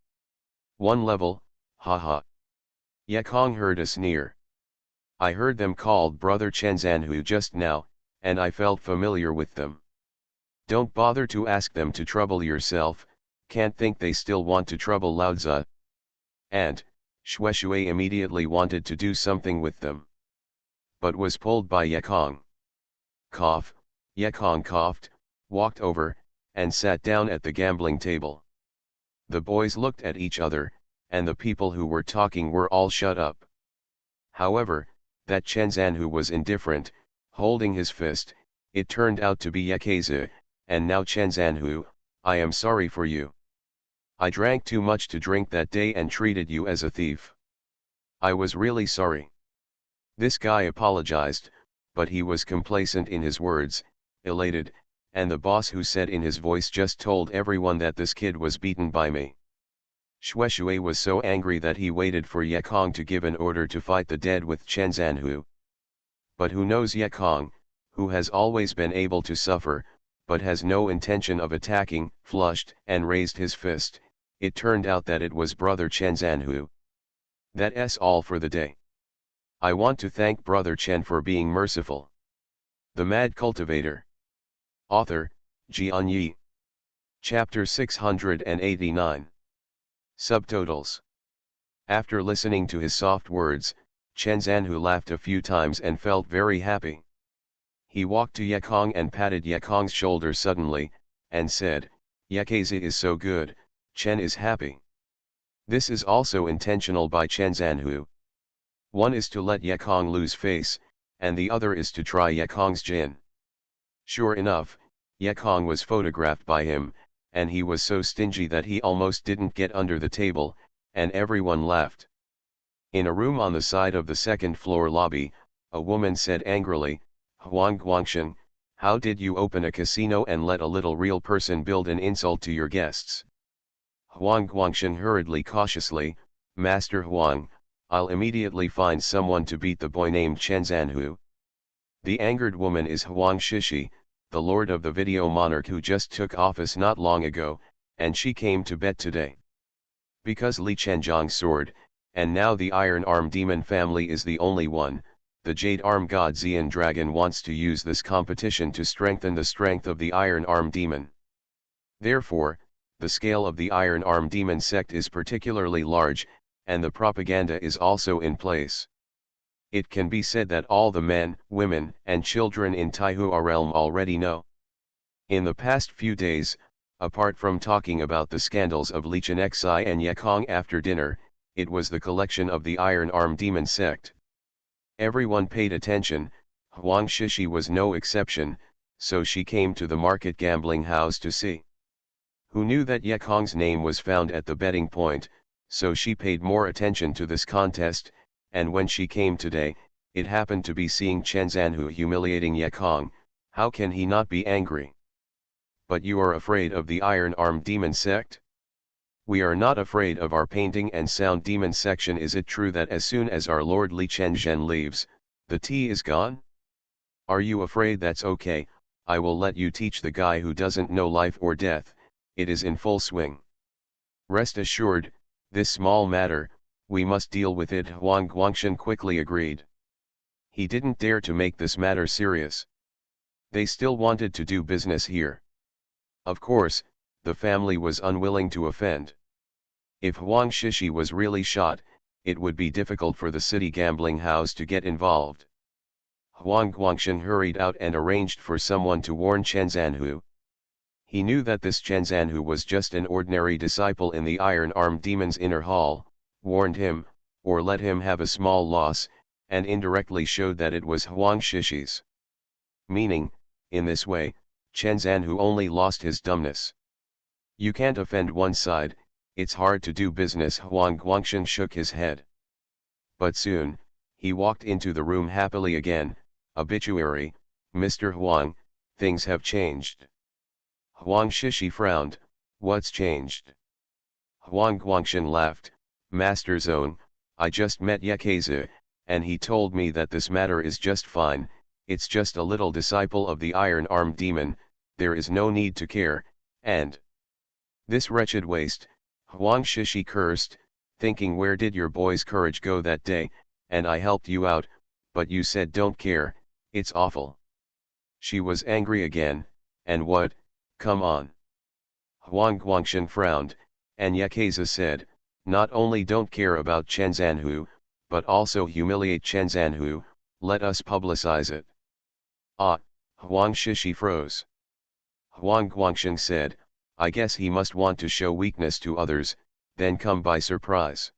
One level, haha." Ye Kong heard a sneer. "I heard them called Brother Chen Zhanhu just now, and I felt familiar with them. Don't bother to ask them to trouble yourself, can't think they still want to trouble Lao Tzu." And, Shui immediately wanted to do something with them, but was pulled by Ye Kong. Cough, Ye Kong coughed, walked over, and sat down at the gambling table. The boys looked at each other, and the people who were talking were all shut up. However, that Chen Zhanhu was indifferent, holding his fist. It turned out to be Yekeze, and now Chen Zhanhu, I am sorry for you. I drank too much to drink that day and treated you as a thief. I was really sorry." This guy apologized, but he was complacent in his words, elated, and the boss who said in his voice just told everyone that this kid was beaten by me. Shui was so angry that he waited for Ye Kong to give an order to fight the dead with Chen Zhanhu. But who knows Ye Kong, who has always been able to suffer, but has no intention of attacking, flushed and raised his fist. It turned out that it was Brother Chen Zhanhu. That's all for the day. I want to thank Brother Chen for being merciful. The Mad Cultivator. Author, Xianxia. Chapter 689. Subtotals. After listening to his soft words, Chen Zhanhu laughed a few times and felt very happy. He walked to Ye Kong and patted Ye Kong's shoulder suddenly, and said, "Yekeze is so good, Chen is happy." This is also intentional by Chen Zhanhu. One is to let Ye Kong lose face, and the other is to try Ye Kong's jin. Sure enough, Ye Kong was photographed by him, and he was so stingy that he almost didn't get under the table, and everyone laughed. In a room on the side of the second-floor lobby, a woman said angrily, "Huang Guangshan, how did you open a casino and let a little real person build an insult to your guests?" Huang Guangshan hurriedly cautiously, "Master Huang, I'll immediately find someone to beat the boy named Chen Zhanhu." The angered woman is Huang Shishi, the lord of the video monarch who just took office not long ago, and she came to bet today. Because Li Chenjiang soared, and now the Iron Arm Demon family is the only one, the Jade Arm God Xian Dragon wants to use this competition to strengthen the strength of the Iron Arm Demon. Therefore, the scale of the Iron Arm Demon sect is particularly large, and the propaganda is also in place. It can be said that all the men, women, and children in Taihua realm already know. In the past few days, apart from talking about the scandals of Li Chenxi and Ye Kong after dinner, it was the collection of the Iron Arm Demon sect. Everyone paid attention, Huang Shishi was no exception, so she came to the market gambling house to see. Who knew that Ye Kong's name was found at the betting point, so she paid more attention to this contest, and when she came today, it happened to be seeing Chen Zhanhu humiliating Ye Kong. How can he not be angry? But you are afraid of the Iron Arm Demon sect? We are not afraid of our painting and sound demon section. Is it true that as soon as our Lord Li Chenjian leaves, the tea is gone? Are you afraid? That's okay, I will let you teach the guy who doesn't know life or death, it is in full swing. Rest assured, this small matter, we must deal with it. Huang Guangshan quickly agreed. He didn't dare to make this matter serious. They still wanted to do business here. Of course, the family was unwilling to offend. If Huang Shishi was really shot, it would be difficult for the city gambling house to get involved. Huang Guangshan hurried out and arranged for someone to warn Chen Zhanhu. He knew that this Chenzan, who was just an ordinary disciple in the iron-armed demon's inner hall, warned him, or let him have a small loss, and indirectly showed that it was Huang Shishi's. Meaning, in this way, Chenzan who only lost his dumbness. You can't offend one side, it's hard to do business. Huang Guangsheng shook his head. But soon, he walked into the room happily again. Obituary, Mr. Huang, things have changed. Huang Shishi frowned, what's changed? Huang Guangsheng laughed, Master Zone, I just met Yekeza, and he told me that this matter is just fine, it's just a little disciple of the iron-armed demon, there is no need to care, and this wretched waste, Huang Shishi cursed, thinking, where did your boy's courage go that day, and I helped you out, but you said don't care, it's awful. She was angry again, and what, come on. Huang Guangsheng frowned, and Yekeza said, not only don't care about Chenzanhu, but also humiliate Chenzanhu, let us publicize it. Ah, Huang Shishi froze. Huang Guangsheng said, I guess he must want to show weakness to others, then come by surprise.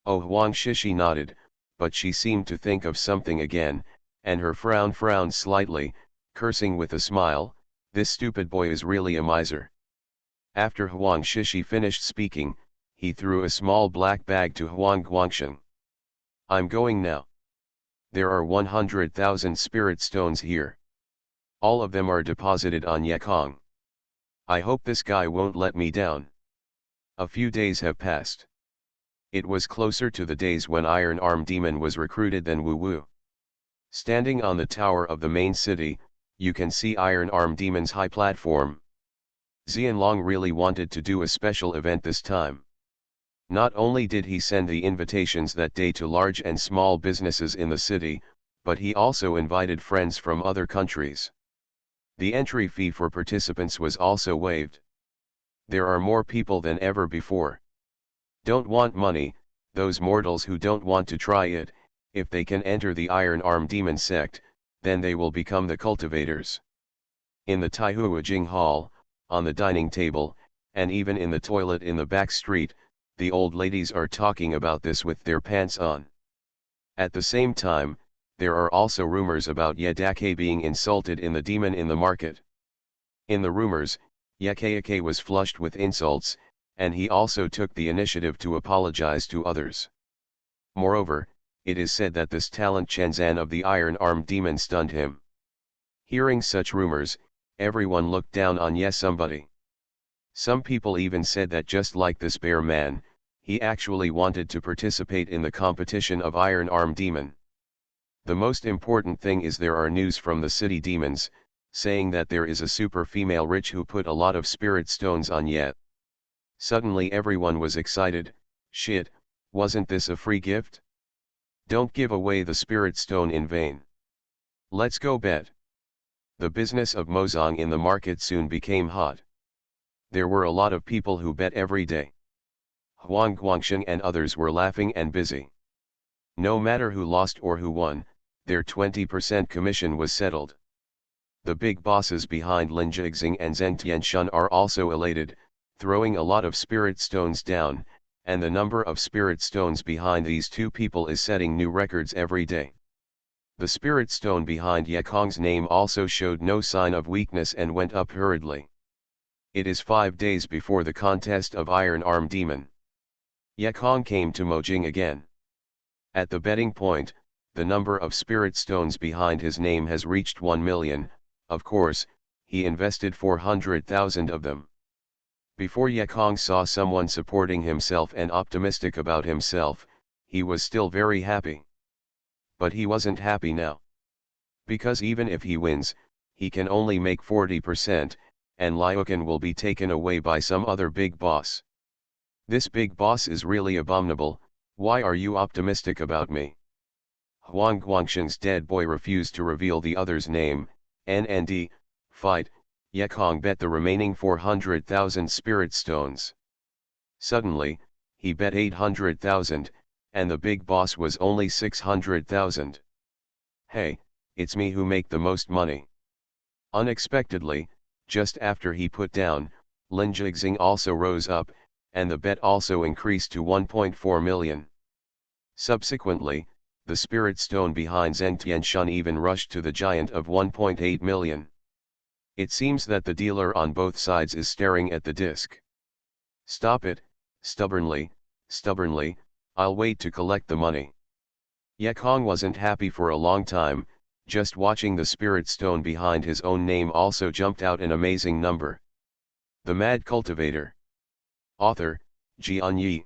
Oh, Huang Shishi nodded, but she seemed to think of something again, and her frown frowned slightly, cursing with a smile, this stupid boy is really a miser. After Huang Shishi finished speaking, he threw a small black bag to Huang Guangsheng. I'm going now. There are 100,000 spirit stones here. All of them are deposited on Yekong. I hope this guy won't let me down. A few days have passed. It was closer to the days when Iron Arm Demon was recruited than Wu Wu. Standing on the tower of the main city, you can see Iron Arm Demon's high platform. Xianlong really wanted to do a special event this time. Not only did he send the invitations that day to large and small businesses in the city, but he also invited friends from other countries. The entry fee for participants was also waived. There are more people than ever before. Don't want money, those mortals who don't want to try it, if they can enter the Iron Arm Demon sect, then they will become the cultivators. In the Taihuajing Hall, on the dining table, and even in the toilet in the back street, the old ladies are talking about this with their pants on. At the same time, there are also rumors about Yedake being insulted in the demon in the market. In the rumors, Yekeke was flushed with insults, and he also took the initiative to apologize to others. Moreover, it is said that this talent Chenzan of the Iron Arm Demon stunned him. Hearing such rumors, everyone looked down on somebody. Some people even said that just like this bear man, he actually wanted to participate in the competition of Iron Arm Demon. The most important thing is there are news from the city demons, saying that there is a super female rich who put a lot of spirit stones on Yet. Suddenly everyone was excited, shit, wasn't this a free gift? Don't give away the spirit stone in vain. Let's go bet. The business of mozong in the market soon became hot. There were a lot of people who bet every day. Huang Guangsheng and others were laughing and busy. No matter who lost or who won, their 20% commission was settled. The big bosses behind Lin Jixing and Zheng Tianshun are also elated, throwing a lot of spirit stones down, and the number of spirit stones behind these two people is setting new records every day. The spirit stone behind Yekong's name also showed no sign of weakness and went up hurriedly. It is 5 days before the contest of Iron Arm Demon. Yekong came to Mojing again. At the betting point, the number of spirit stones behind his name has reached 1 million, of course, he invested 400,000 of them. Before Yekong saw someone supporting himself and optimistic about himself, he was still very happy. But he wasn't happy now. Because even if he wins, he can only make 40%, and Liukan will be taken away by some other big boss. This big boss is really abominable, why are you optimistic about me? Huang Guangsheng's dead boy refused to reveal the other's name, NND, fight, Yekong bet the remaining 400,000 spirit stones. Suddenly, he bet 800,000, and the big boss was only 600,000. Hey, it's me who make the most money. Unexpectedly, Just after he put down, Lin Jixing also rose up, and the bet also increased to 1.4 million. Subsequently, the spirit stone behind Zheng Tianxun even rushed to the giant of 1.8 million. It seems that the dealer on both sides is staring at the disc. Stop it, stubbornly, I'll wait to collect the money. Ye Kong wasn't happy for a long time, just watching the spirit stone behind his own name also jumped out an amazing number. The Mad Cultivator. Author, Xianxia.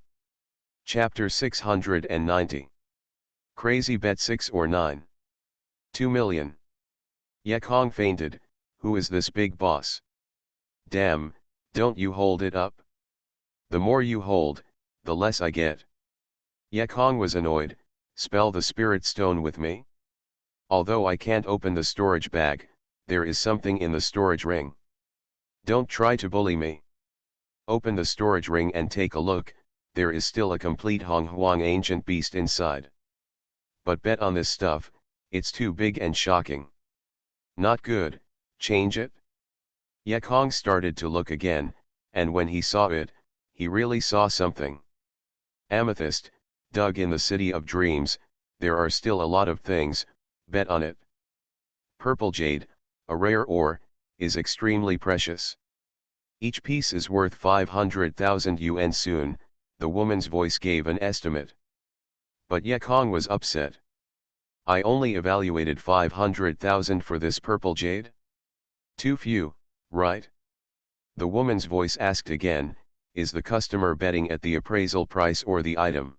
Chapter 690. Crazy bet 6 or 9. 2 million. Ye Kong fainted. Who is this big boss? Damn, don't you hold it up? The more you hold, the less I get. Ye Kong was annoyed. Spell the spirit stone with me? Although I can't open the storage bag, there is something in the storage ring. Don't try to bully me. Open the storage ring and take a look, there is still a complete Hong Huang ancient beast inside. But bet on this stuff, it's too big and shocking. Not good, change it? Ye Kong started to look again, and when he saw it, he really saw something. Amethyst, dug in the city of dreams, there are still a lot of things, bet on it. Purple jade, a rare ore, is extremely precious. Each piece is worth 500,000 yuan soon, the woman's voice gave an estimate. But Ye Kong was upset. I only evaluated 500,000 for this purple jade? Too few, right? The woman's voice asked again, is the customer betting at the appraisal price or the item?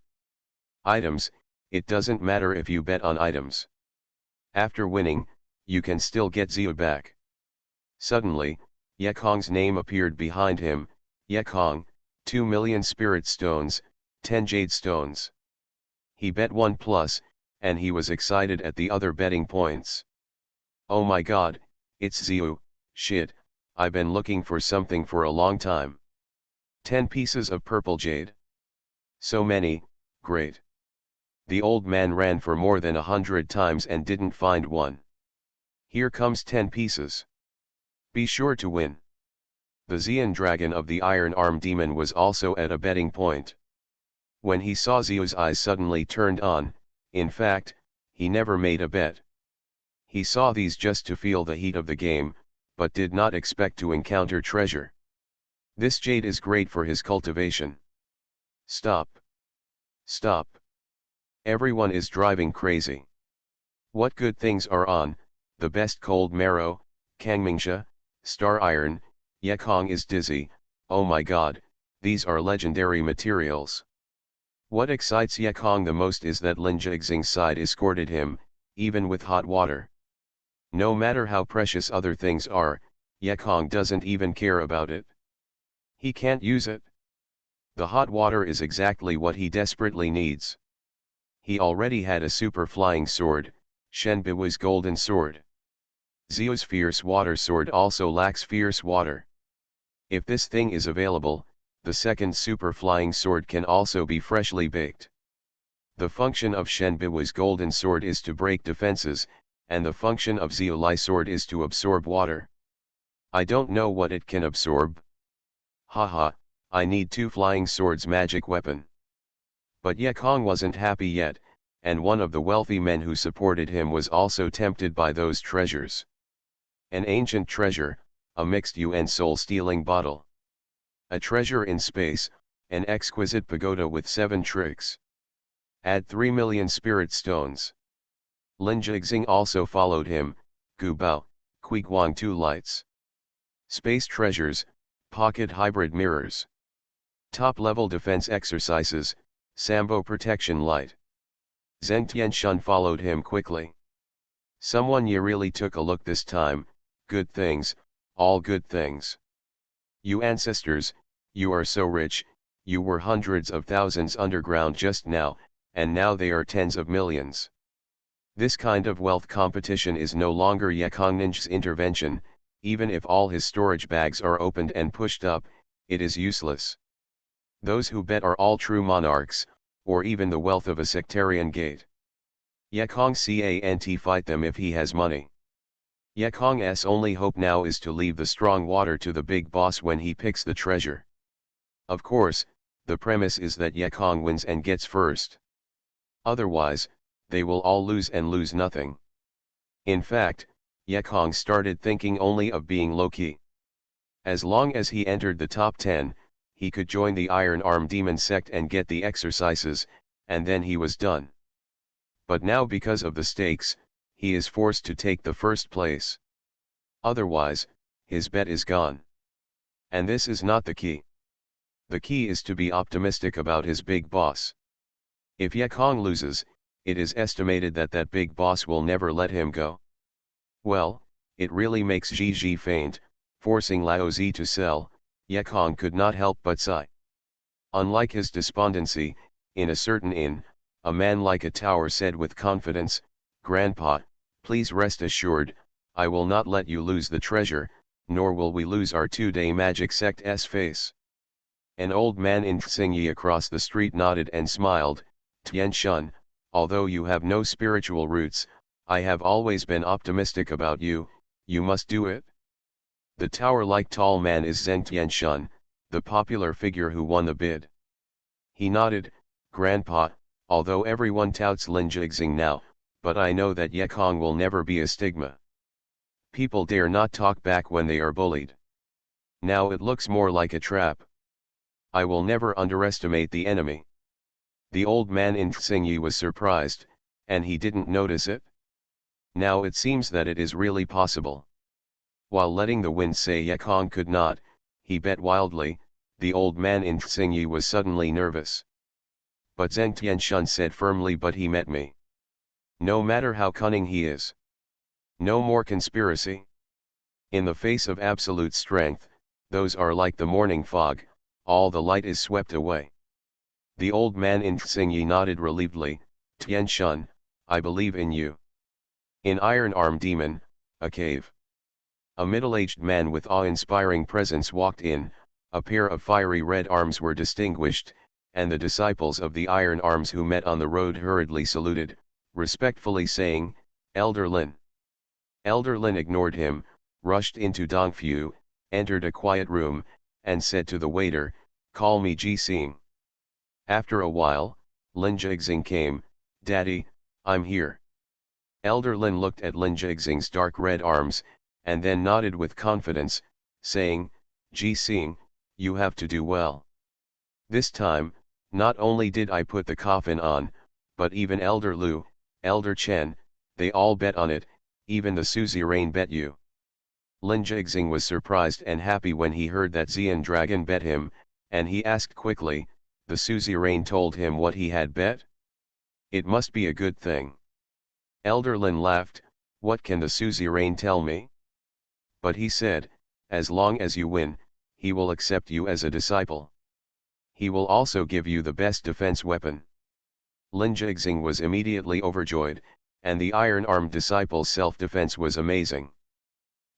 Items, it doesn't matter if you bet on items. After winning, you can still get Zio back. Suddenly, Ye Kong's name appeared behind him. Ye Kong, 2 million spirit stones, 10 jade stones. He bet 1 plus, and he was excited at the other betting points. Oh my god, it's Zio, shit, I've been looking for something for a long time. 10 pieces of purple jade. So many, great. The old man ran for more than 100 times and didn't find one. Here comes 10 pieces. Be sure to win. The Xian dragon of the Iron Arm Demon was also at a betting point. When he saw Zio's eyes suddenly turned on, in fact, he never made a bet. He saw these just to feel the heat of the game, but did not expect to encounter treasure. This jade is great for his cultivation. Stop. Stop. Everyone is driving crazy. What good things are on, the best cold marrow, Kangmingxia, star iron, Ye Kong is dizzy, oh my god, these are legendary materials. What excites Ye Kong the most is that Lin Jixing's side escorted him, even with hot water. No matter how precious other things are, Ye Kong doesn't even care about it. He can't use it. The hot water is exactly what he desperately needs. He already had a super flying sword, Shen Biwu's golden sword. Zio's fierce water sword also lacks fierce water. If this thing is available, the second super flying sword can also be freshly baked. The function of Shen Biwu's golden sword is to break defenses, and the function of Zio Lai sword is to absorb water. I don't know what it can absorb. Haha, I need 2 flying swords magic weapon. But Ye Kong wasn't happy yet, and one of the wealthy men who supported him was also tempted by those treasures. An ancient treasure, a mixed yuan soul-stealing bottle. A treasure in space, an exquisite pagoda with 7 tricks. Add 3 million spirit stones. Lin Jixing also followed him, Gu Bao, Guang 2 lights. Space treasures, pocket hybrid mirrors. Top-level defense exercises, Sambo protection light. Zheng Tianxun followed him quickly. Someone really took a look this time, good things, all good things. You ancestors, you are so rich, you were hundreds of thousands underground just now, and now they are tens of millions. This kind of wealth competition is no longer Ye Kong Ninja's intervention, even if all his storage bags are opened and pushed up, it is useless. Those who bet are all true monarchs, or even the wealth of a sectarian gate. Ye Kong can't fight them if he has money. Yekong's only hope now is to leave the strong water to the big boss when he picks the treasure. Of course, the premise is that Yekong wins and gets first. Otherwise, they will all lose and lose nothing. In fact, Yekong started thinking only of being low-key. As long as he entered the top 10, he could join the Iron Arm Demon sect and get the exercises, and then he was done. But now because of the stakes, he is forced to take the first place. Otherwise, his bet is gone. And this is not the key. The key is to be optimistic about his big boss. If Yekong loses, it is estimated that that big boss will never let him go. Well, it really makes Gigi faint, forcing Laozi to sell. Yekong could not help but sigh. Unlike his despondency, in a certain inn, a man like a tower said with confidence, "Grandpa, please rest assured, I will not let you lose the treasure, nor will we lose our 2-day magic sect's face." An old man in Xianxia across the street nodded and smiled, "Tianshun, although you have no spiritual roots, I have always been optimistic about you, you must do it." The tower-like tall man is Zheng Tianshun, the popular figure who won the bid. He nodded, "Grandpa, although everyone touts Lin Jixing now, but I know that Yekong will never be a stigma. People dare not talk back when they are bullied. Now it looks more like a trap. I will never underestimate the enemy." The old man in Xianxia was surprised, and he didn't notice it. Now it seems that it is really possible. While letting the wind say Yekong could not, he bet wildly. The old man in Xianxia was suddenly nervous. But Zheng Tianshun said firmly, "But he met me. No matter how cunning he is. No more conspiracy. In the face of absolute strength, those are like the morning fog, all the light is swept away." The old man in Xianxia nodded relievedly, "Tianshun, I believe in you." In Iron Arm Demon, a cave. A middle-aged man with awe-inspiring presence walked in. A pair of fiery red arms were distinguished, and the disciples of the Iron Arms who met on the road hurriedly saluted, respectfully saying, "Elder Lin." Elder Lin ignored him, rushed into Dongfu, entered a quiet room, and said to the waiter, "Call me Ji Xing." After a while, Lin Jixing came, "Daddy, I'm here." Elder Lin looked at Lin Jixing's dark red arms, and then nodded with confidence, saying, "Ji Xing, you have to do well. This time, not only did I put the coffin on, but even Elder Lu, Elder Chen, they all bet on it, even the suzerain bet you." Lin Jixing was surprised and happy when he heard that Xian Dragon bet him, and he asked quickly, "The suzerain told him what he had bet? It must be a good thing." Elder Lin laughed, "What can the suzerain tell me?" But he said, "As long as you win, he will accept you as a disciple. He will also give you the best defense weapon." Lin Jixing was immediately overjoyed, and the iron-armed disciple's self-defense was amazing.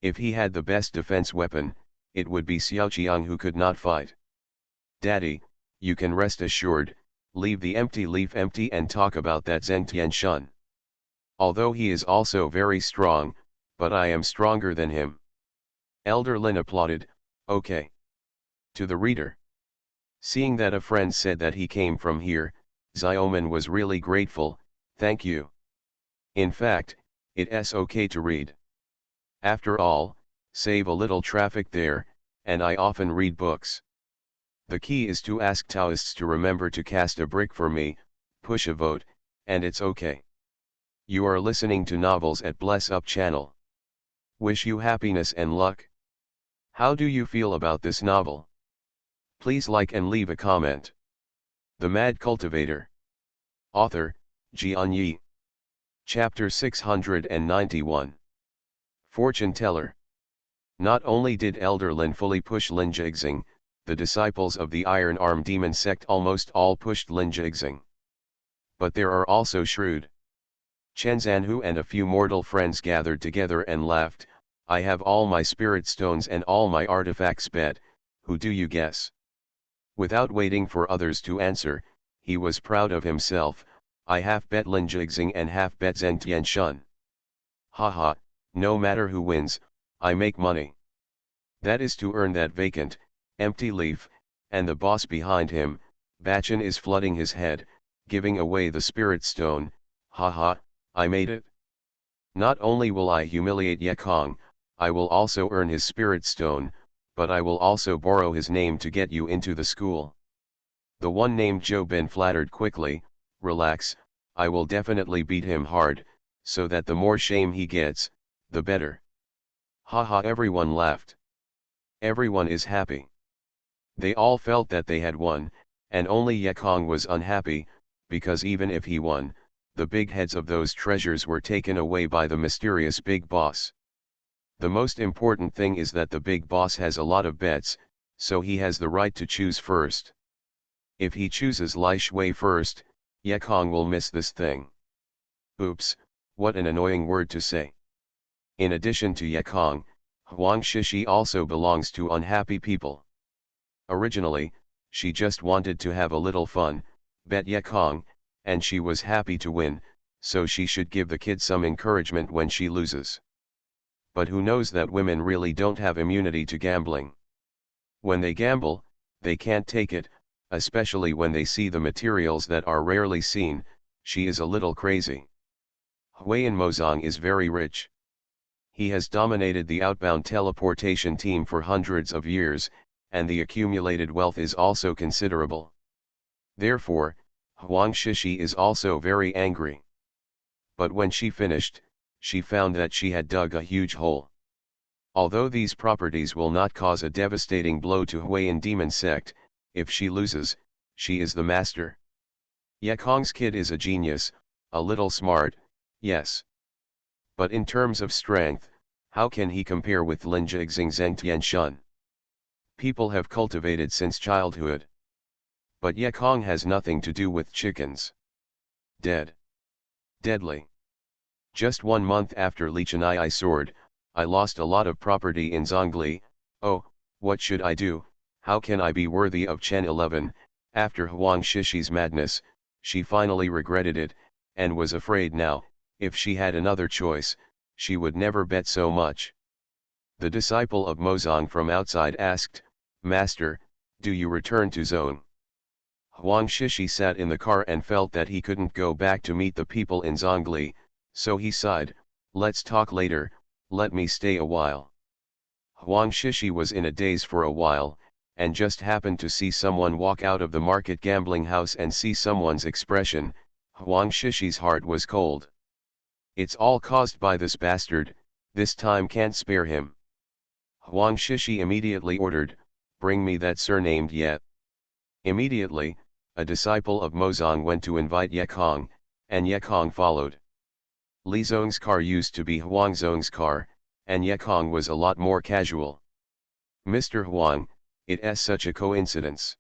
If he had the best defense weapon, it would be Xiaoqiang, who could not fight. "Daddy, you can rest assured, leave the empty leaf empty and talk about that Zheng Tianshun. Although he is also very strong, but I am stronger than him." Elder Lin applauded, "Okay." To the reader. Seeing that a friend said that he came from here, Xiaoman was really grateful, "Thank you. In fact, it's okay to read. After all, save a little traffic there, and I often read books. The key is to ask Taoists to remember to cast a brick for me, push a vote, and it's okay." You are listening to Novels at Bless Up channel. Wish you happiness and luck. How do you feel about this novel? Please like and leave a comment. The Mad Cultivator. Author, Xianxia. Chapter 691. Fortune Teller. Not only did Elder Lin fully push Lin Jixing, the disciples of the Iron Arm Demon sect almost all pushed Lin Jixing. But there are also shrewd Chen Zanhu and a few mortal friends gathered together and laughed, "I have all my spirit stones and all my artifacts bet, who do you guess?" Without waiting for others to answer, he was proud of himself, "I half bet Lin Jixing and half bet Zheng Tianshun." "Ha ha, No matter who wins, I make money. That is to earn that vacant, empty leaf, and the boss behind him, Bachan is flooding his head, giving away the spirit stone. Haha, I made it. Not only will I humiliate Yekong, I will also earn his spirit stone, but I will also borrow his name to get you into the school. The one named Joe Ben flattered quickly, relax, I will definitely beat him hard, so that the more shame he gets, the better. Haha, everyone laughed. Everyone is happy. They all felt that they had won, and only Yekong was unhappy, because even if he won, the big heads of those treasures were taken away by the mysterious big boss. The most important thing is that the big boss has a lot of bets, so he has the right to choose first. If he chooses Lai Shui first, Yekong will miss this thing. Oops, what an annoying word to say. In addition to Yekong, Huang Shishi also belongs to unhappy people. Originally, she just wanted to have a little fun, bet Yekong, and she was happy to win, so she should give the kid some encouragement when she loses. But who knows that women really don't have immunity to gambling. When they gamble, they can't take it, especially when they see the materials that are rarely seen. She is a little crazy. Huayan Mozong is very rich. He has dominated the outbound teleportation team for hundreds of years, and the accumulated wealth is also considerable. Therefore, Huang Shishi is also very angry. But when she finished, she found that she had dug a huge hole. Although these properties will not cause a devastating blow to Huayan demon sect, if she loses, she is the master. Yekong's kid is a genius, a little smart, yes. But in terms of strength, how can he compare with Linjixing Zheng Tianshun? People have cultivated since childhood. But Yekong has nothing to do with chickens. Dead. Deadly. Just 1 month after Lichenai sword, I lost a lot of property in Zhongli. Oh, what should I do? How can I be worthy of Chen 11? After Huang Shishi's madness, she finally regretted it, and was afraid now, if she had another choice, she would never bet so much. The disciple of Mozong from outside asked, Master, do you return to Zone? Huang Shishi sat in the car and felt that he couldn't go back to meet the people in Zhongli, so he sighed, let's talk later, let me stay a while. Huang Shishi was in a daze for a while, and just happened to see someone walk out of the market gambling house and see someone's expression. Huang Shishi's heart was cold. It's all caused by this bastard, this time can't spare him. Huang Shishi immediately ordered, bring me that surnamed Yet. Immediately, a disciple of Mozong went to invite Yekong, and Yekong followed. Li Zong's car used to be Huang Zong's car, and Yekong was a lot more casual. Mr. Huang, it's such a coincidence.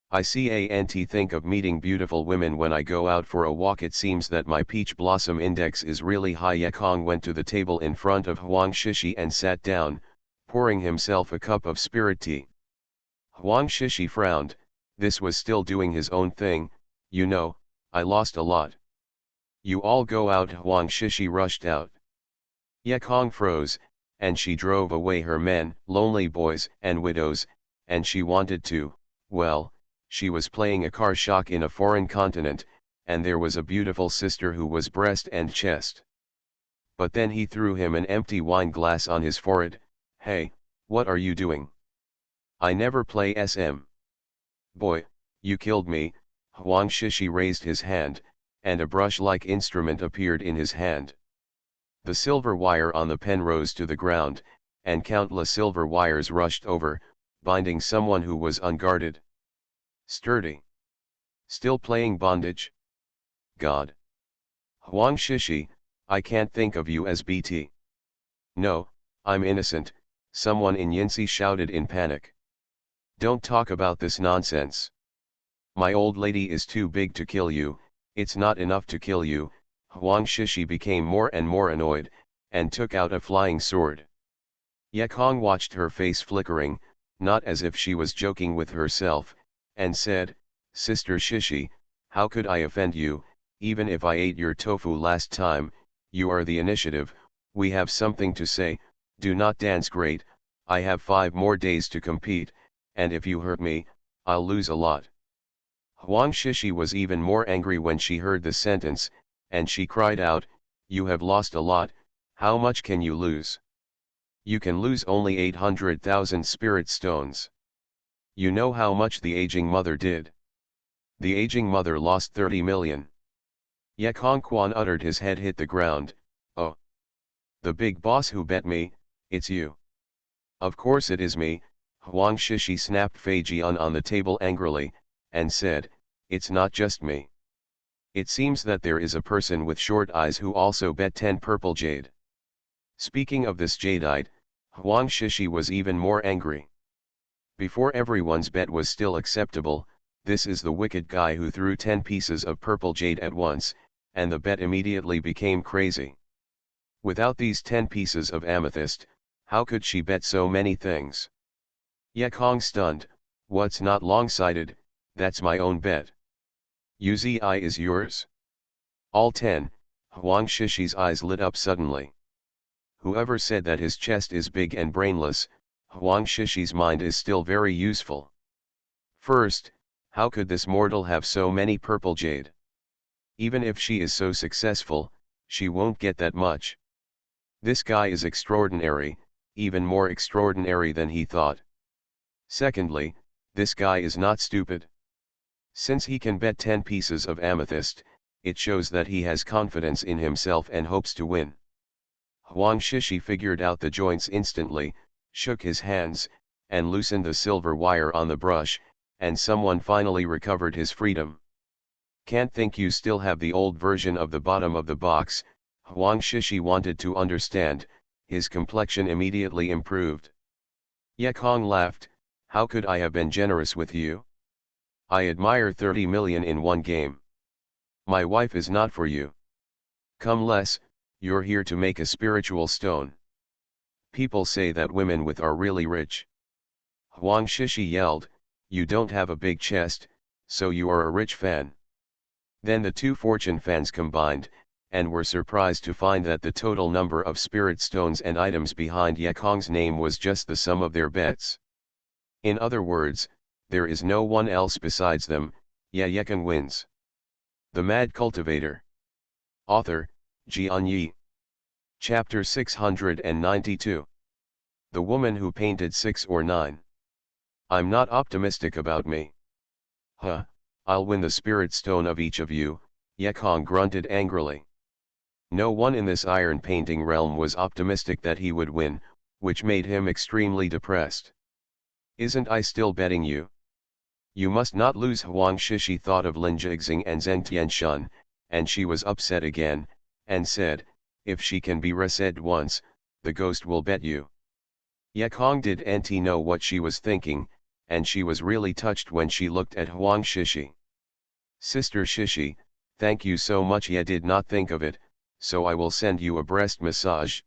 I can't think of meeting beautiful women when I go out for a walk. It seems that my peach blossom index is really high. Yekong went to the table in front of Huang Shishi and sat down, pouring himself a cup of spirit tea. Huang Shishi frowned. This was still doing his own thing. You know, I lost a lot. You all go out. Huang Shishi rushed out. Yekong froze, and she drove away her men, lonely boys and widows, and she wanted to, well, she was playing a car shock in a foreign continent, and there was a beautiful sister who was breast and chest. But then he threw him an empty wine glass on his forehead. Hey, what are you doing? I never play SM. Boy, you killed me. Huang Shishi raised his hand, and a brush-like instrument appeared in his hand. The silver wire on the pen rose to the ground, and countless silver wires rushed over, binding someone who was unguarded. Sturdy. Still playing bondage? God. Huang Shishi, I can't think of you as BT. No, I'm innocent, someone in Yinsi shouted in panic. Don't talk about this nonsense. My old lady is too big to kill you, it's not enough to kill you. Huang Shishi became more and more annoyed, and took out a flying sword. Yekong watched her face flickering, not as if she was joking with herself, and said, Sister Shishi, how could I offend you? Even if I ate your tofu last time, you are the initiative, We have something to say, do not dance great, I have 5 more days to compete, and if you hurt me, I'll lose a lot. Huang Shishi was even more angry when she heard the sentence, and she cried out, you have lost a lot, how much can you lose? You can lose only 800,000 spirit stones. You know how much the aging mother did? The aging mother lost 30 million. Ye Kongquan uttered, his head hit the ground. Oh! The big boss who bet me, it's you. Of course it is me. Huang Shishi snapped Fei Jian on the table angrily, and said, it's not just me. It seems that there is a person with short eyes who also bet 10 purple jade. Speaking of this jadeite, Huang Shishi was even more angry. Before everyone's bet was still acceptable, this is the wicked guy who threw 10 pieces of purple jade at once, and the bet immediately became crazy. Without these 10 pieces of amethyst, how could she bet so many things? Ye Kong stunned, what's not long-sighted, that's my own bet. Uzi is yours? All 10, Huang Shishi's eyes lit up suddenly. Whoever said that his chest is big and brainless, Huang Shishi's mind is still very useful. First, how could this mortal have so many purple jade? Even if she is so successful, she won't get that much. This guy is extraordinary, even more extraordinary than he thought. Secondly, this guy is not stupid. Since he can bet 10 pieces of amethyst, it shows that he has confidence in himself and hopes to win. Huang Shishi figured out the joints instantly, shook his hands, and loosened the silver wire on the brush, and someone finally recovered his freedom. Can't think you still have the old version of the bottom of the box. Huang Shishi wanted to understand, his complexion immediately improved. Ye Kong laughed, how could I have been generous with you? I admire 30 million in one game. My wife is not for you. Come less, you're here to make a spiritual stone. People say that women with are really rich. Huang Shishi yelled, you don't have a big chest, so you are a rich fan. Then the two fortune fans combined, and were surprised to find that the total number of spirit stones and items behind Ye Kong's name was just the sum of their bets. In other words, there is no one else besides them. Ye Kong wins. The Mad Cultivator. Author, Xianxia. Chapter 692. The woman who painted 6 or 9. I'm not optimistic about me. Huh, I'll win the spirit stone of each of you, Ye Kong grunted angrily. No one in this iron painting realm was optimistic that he would win, which made him extremely depressed. Isn't I still betting you? You must not lose. Huang Shishi thought of Lin Jixing and Zheng Tianshun, and she was upset again, and said, if she can be reset once, the ghost will bet you. Ye Kong didn't know what she was thinking, and she was really touched when she looked at Huang Shishi. Sister Shishi, thank you so much. Ye did not think of it, so I will send you a breast massage.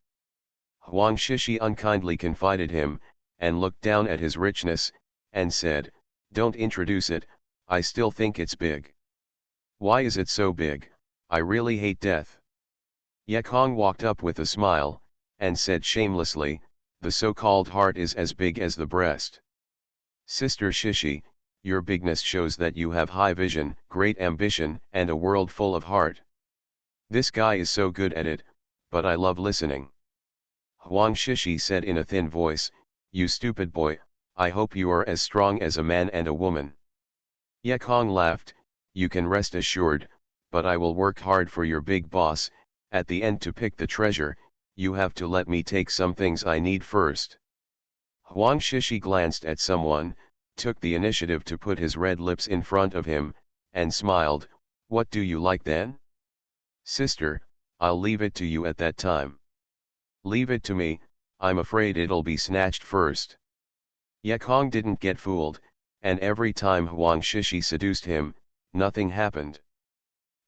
Huang Shishi unkindly confided him, and looked down at his richness, and said, don't introduce it, I still think it's big. Why is it so big? I really hate death. Ye Kong walked up with a smile, and said shamelessly, the so-called heart is as big as the breast. Sister Shishi, your bigness shows that you have high vision, great ambition, and a world full of heart. This guy is so good at it, but I love listening. Huang Shishi said in a thin voice, you stupid boy, I hope you are as strong as a man and a woman. Ye Kong laughed, you can rest assured, but I will work hard for your big boss. At the end, to pick the treasure, you have to let me take some things I need first. Huang Shishi glanced at someone, took the initiative to put his red lips in front of him, and smiled, what do you like then? Sister, I'll leave it to you at that time. Leave it to me, I'm afraid it'll be snatched first. Ye Kong didn't get fooled, and every time Huang Shishi seduced him, nothing happened.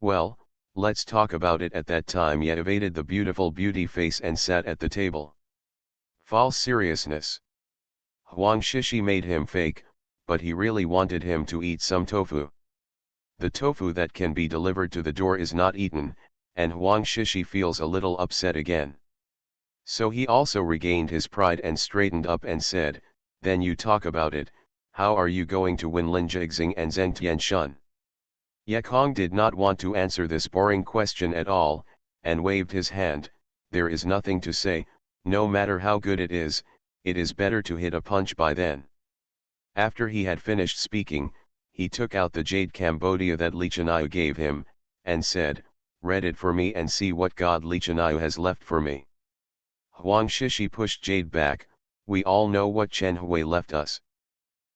Well, let's talk about it. At that time Ye evaded the beautiful beauty face and sat at the table. False seriousness. Huang Shishi made him fake, but he really wanted him to eat some tofu. The tofu that can be delivered to the door is not eaten, and Huang Shishi feels a little upset again. So he also regained his pride and straightened up and said, "Then you talk about it, how are you going to win Lin Jixing and Zheng Tianshun?" Ye Kong did not want to answer this boring question at all, and waved his hand. "There is nothing to say, no matter how good it is better to hit a punch by then." After he had finished speaking, he took out the jade Cambodia that Lichanayu gave him, and said, "Read it for me and see what god Lichanayu has left for me." Huang Shishi pushed Jade back. "We all know what Chen Hui left us.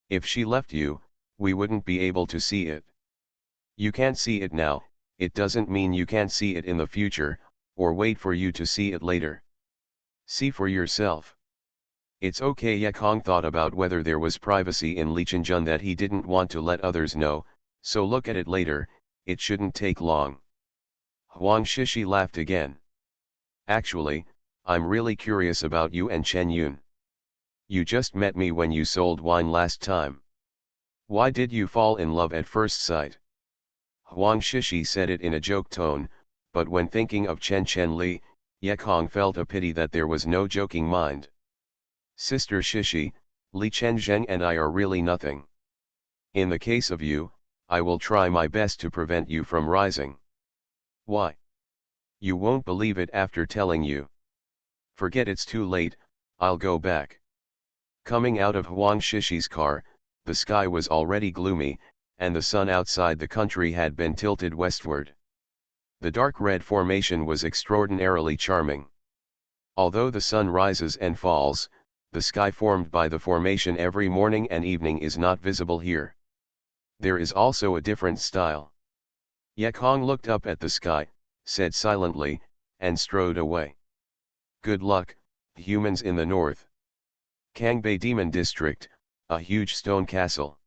If she left you, we wouldn't be able to see it. You can't see it now, it doesn't mean you can't see it in the future, or wait for you to see it later. See for yourself." It's okay. Ye Kong thought about whether there was privacy in Lichenjun that he didn't want to let others know, so look at it later, it shouldn't take long. Huang Shishi laughed again. "Actually, I'm really curious about you and Chen Yun. You just met me when you sold wine last time. Why did you fall in love at first sight?" Huang Shishi said it in a joke tone, but when thinking of Chen Li, Ye Kong felt a pity that there was no joking mind. "Sister Shishi, Li Chenzheng and I are really nothing. In the case of you, I will try my best to prevent you from rising." "Why? You won't believe it after telling you." "Forget, it's too late, I'll go back." Coming out of Huang Shishi's car, the sky was already gloomy, and the sun outside the country had been tilted westward. The dark red formation was extraordinarily charming. Although the sun rises and falls, the sky formed by the formation every morning and evening is not visible here. There is also a different style. Ye Kong looked up at the sky, said silently, and strode away. "Good luck, humans in the north." Kangbei Demon District, a huge stone castle.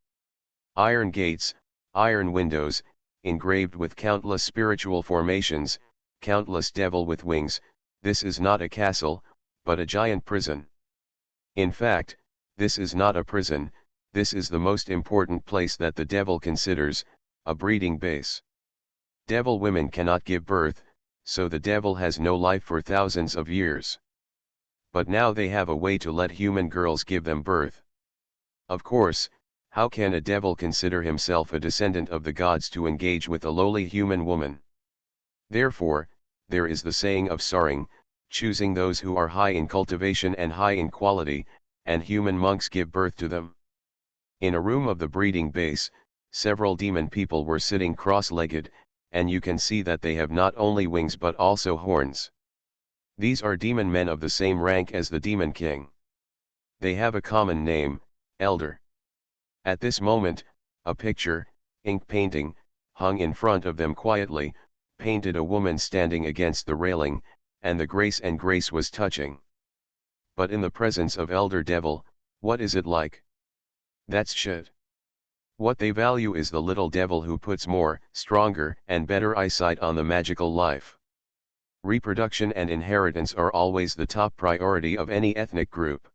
Iron gates, iron windows, engraved with countless spiritual formations, countless devil with wings. This is not a castle, but a giant prison. In fact, this is not a prison, this is the most important place that the devil considers, a breeding base. Devil women cannot give birth, so the devil has no life for thousands of years. But now they have a way to let human girls give them birth. Of course, how can a devil consider himself a descendant of the gods to engage with a lowly human woman? Therefore, there is the saying of Saring, choosing those who are high in cultivation and high in quality, and human monks give birth to them. In a room of the breeding base, several demon people were sitting cross-legged, and you can see that they have not only wings but also horns. These are demon men of the same rank as the demon king. They have a common name, Elder. At this moment, a picture, ink painting, hung in front of them quietly, painted a woman standing against the railing, and the grace was touching. But in the presence of Elder Devil, what is it like? That's shit. What they value is the little devil who puts more, stronger, and better eyesight on the magical life. Reproduction and inheritance are always the top priority of any ethnic group.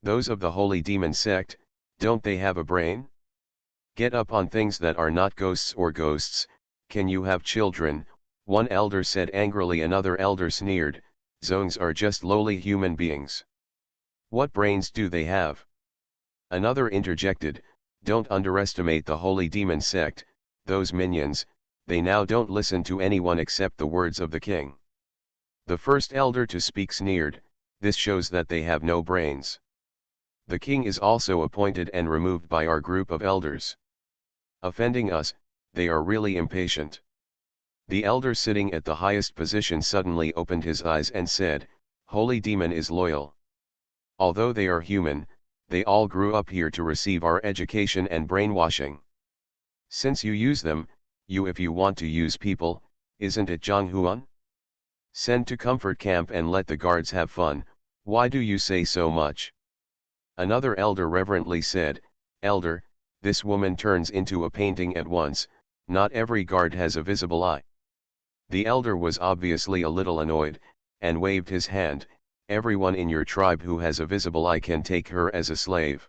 Those of the holy demon sect, don't they have a brain? Get up on things that are not ghosts or ghosts. Can you have children? One elder said angrily. Another elder sneered, Zongs are just lowly human beings. What brains do they have? Another interjected, don't underestimate the holy demon sect, those minions, they now don't listen to anyone except the words of the king. The first elder to speak sneered, this shows that they have no brains. The king is also appointed and removed by our group of elders. Offending us, they are really impatient. The elder sitting at the highest position suddenly opened his eyes and said, Holy Demon is loyal. Although they are human, they all grew up here to receive our education and brainwashing. Since you use them, if you want to use people, isn't it Zhang Huan? Send to comfort camp and let the guards have fun, why do you say so much? Another elder reverently said, Elder, this woman turns into a painting at once, not every guard has a visible eye. The elder was obviously a little annoyed, and waved his hand, everyone in your tribe who has a visible eye can take her as a slave.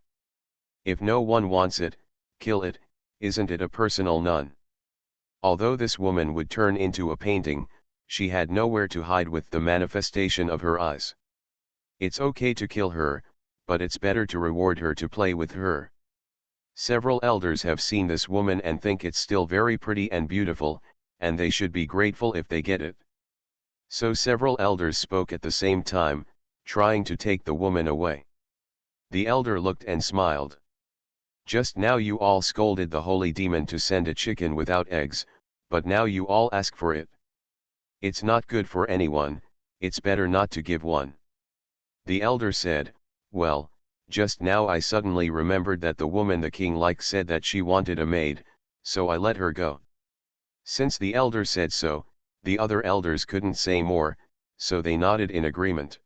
If no one wants it, kill it, isn't it a personal none? Although this woman would turn into a painting, she had nowhere to hide with the manifestation of her eyes. It's okay to kill her, but it's better to reward her to play with her. Several elders have seen this woman and think it's still very pretty and beautiful, and they should be grateful if they get it. So several elders spoke at the same time, trying to take the woman away. The elder looked and smiled. Just now you all scolded the holy demon to send a chicken without eggs, but now you all ask for it. It's not good for anyone, it's better not to give one. The elder said, well, just now I suddenly remembered that the woman the king liked said that she wanted a maid, so I let her go. Since the elder said so, the other elders couldn't say more, so they nodded in agreement.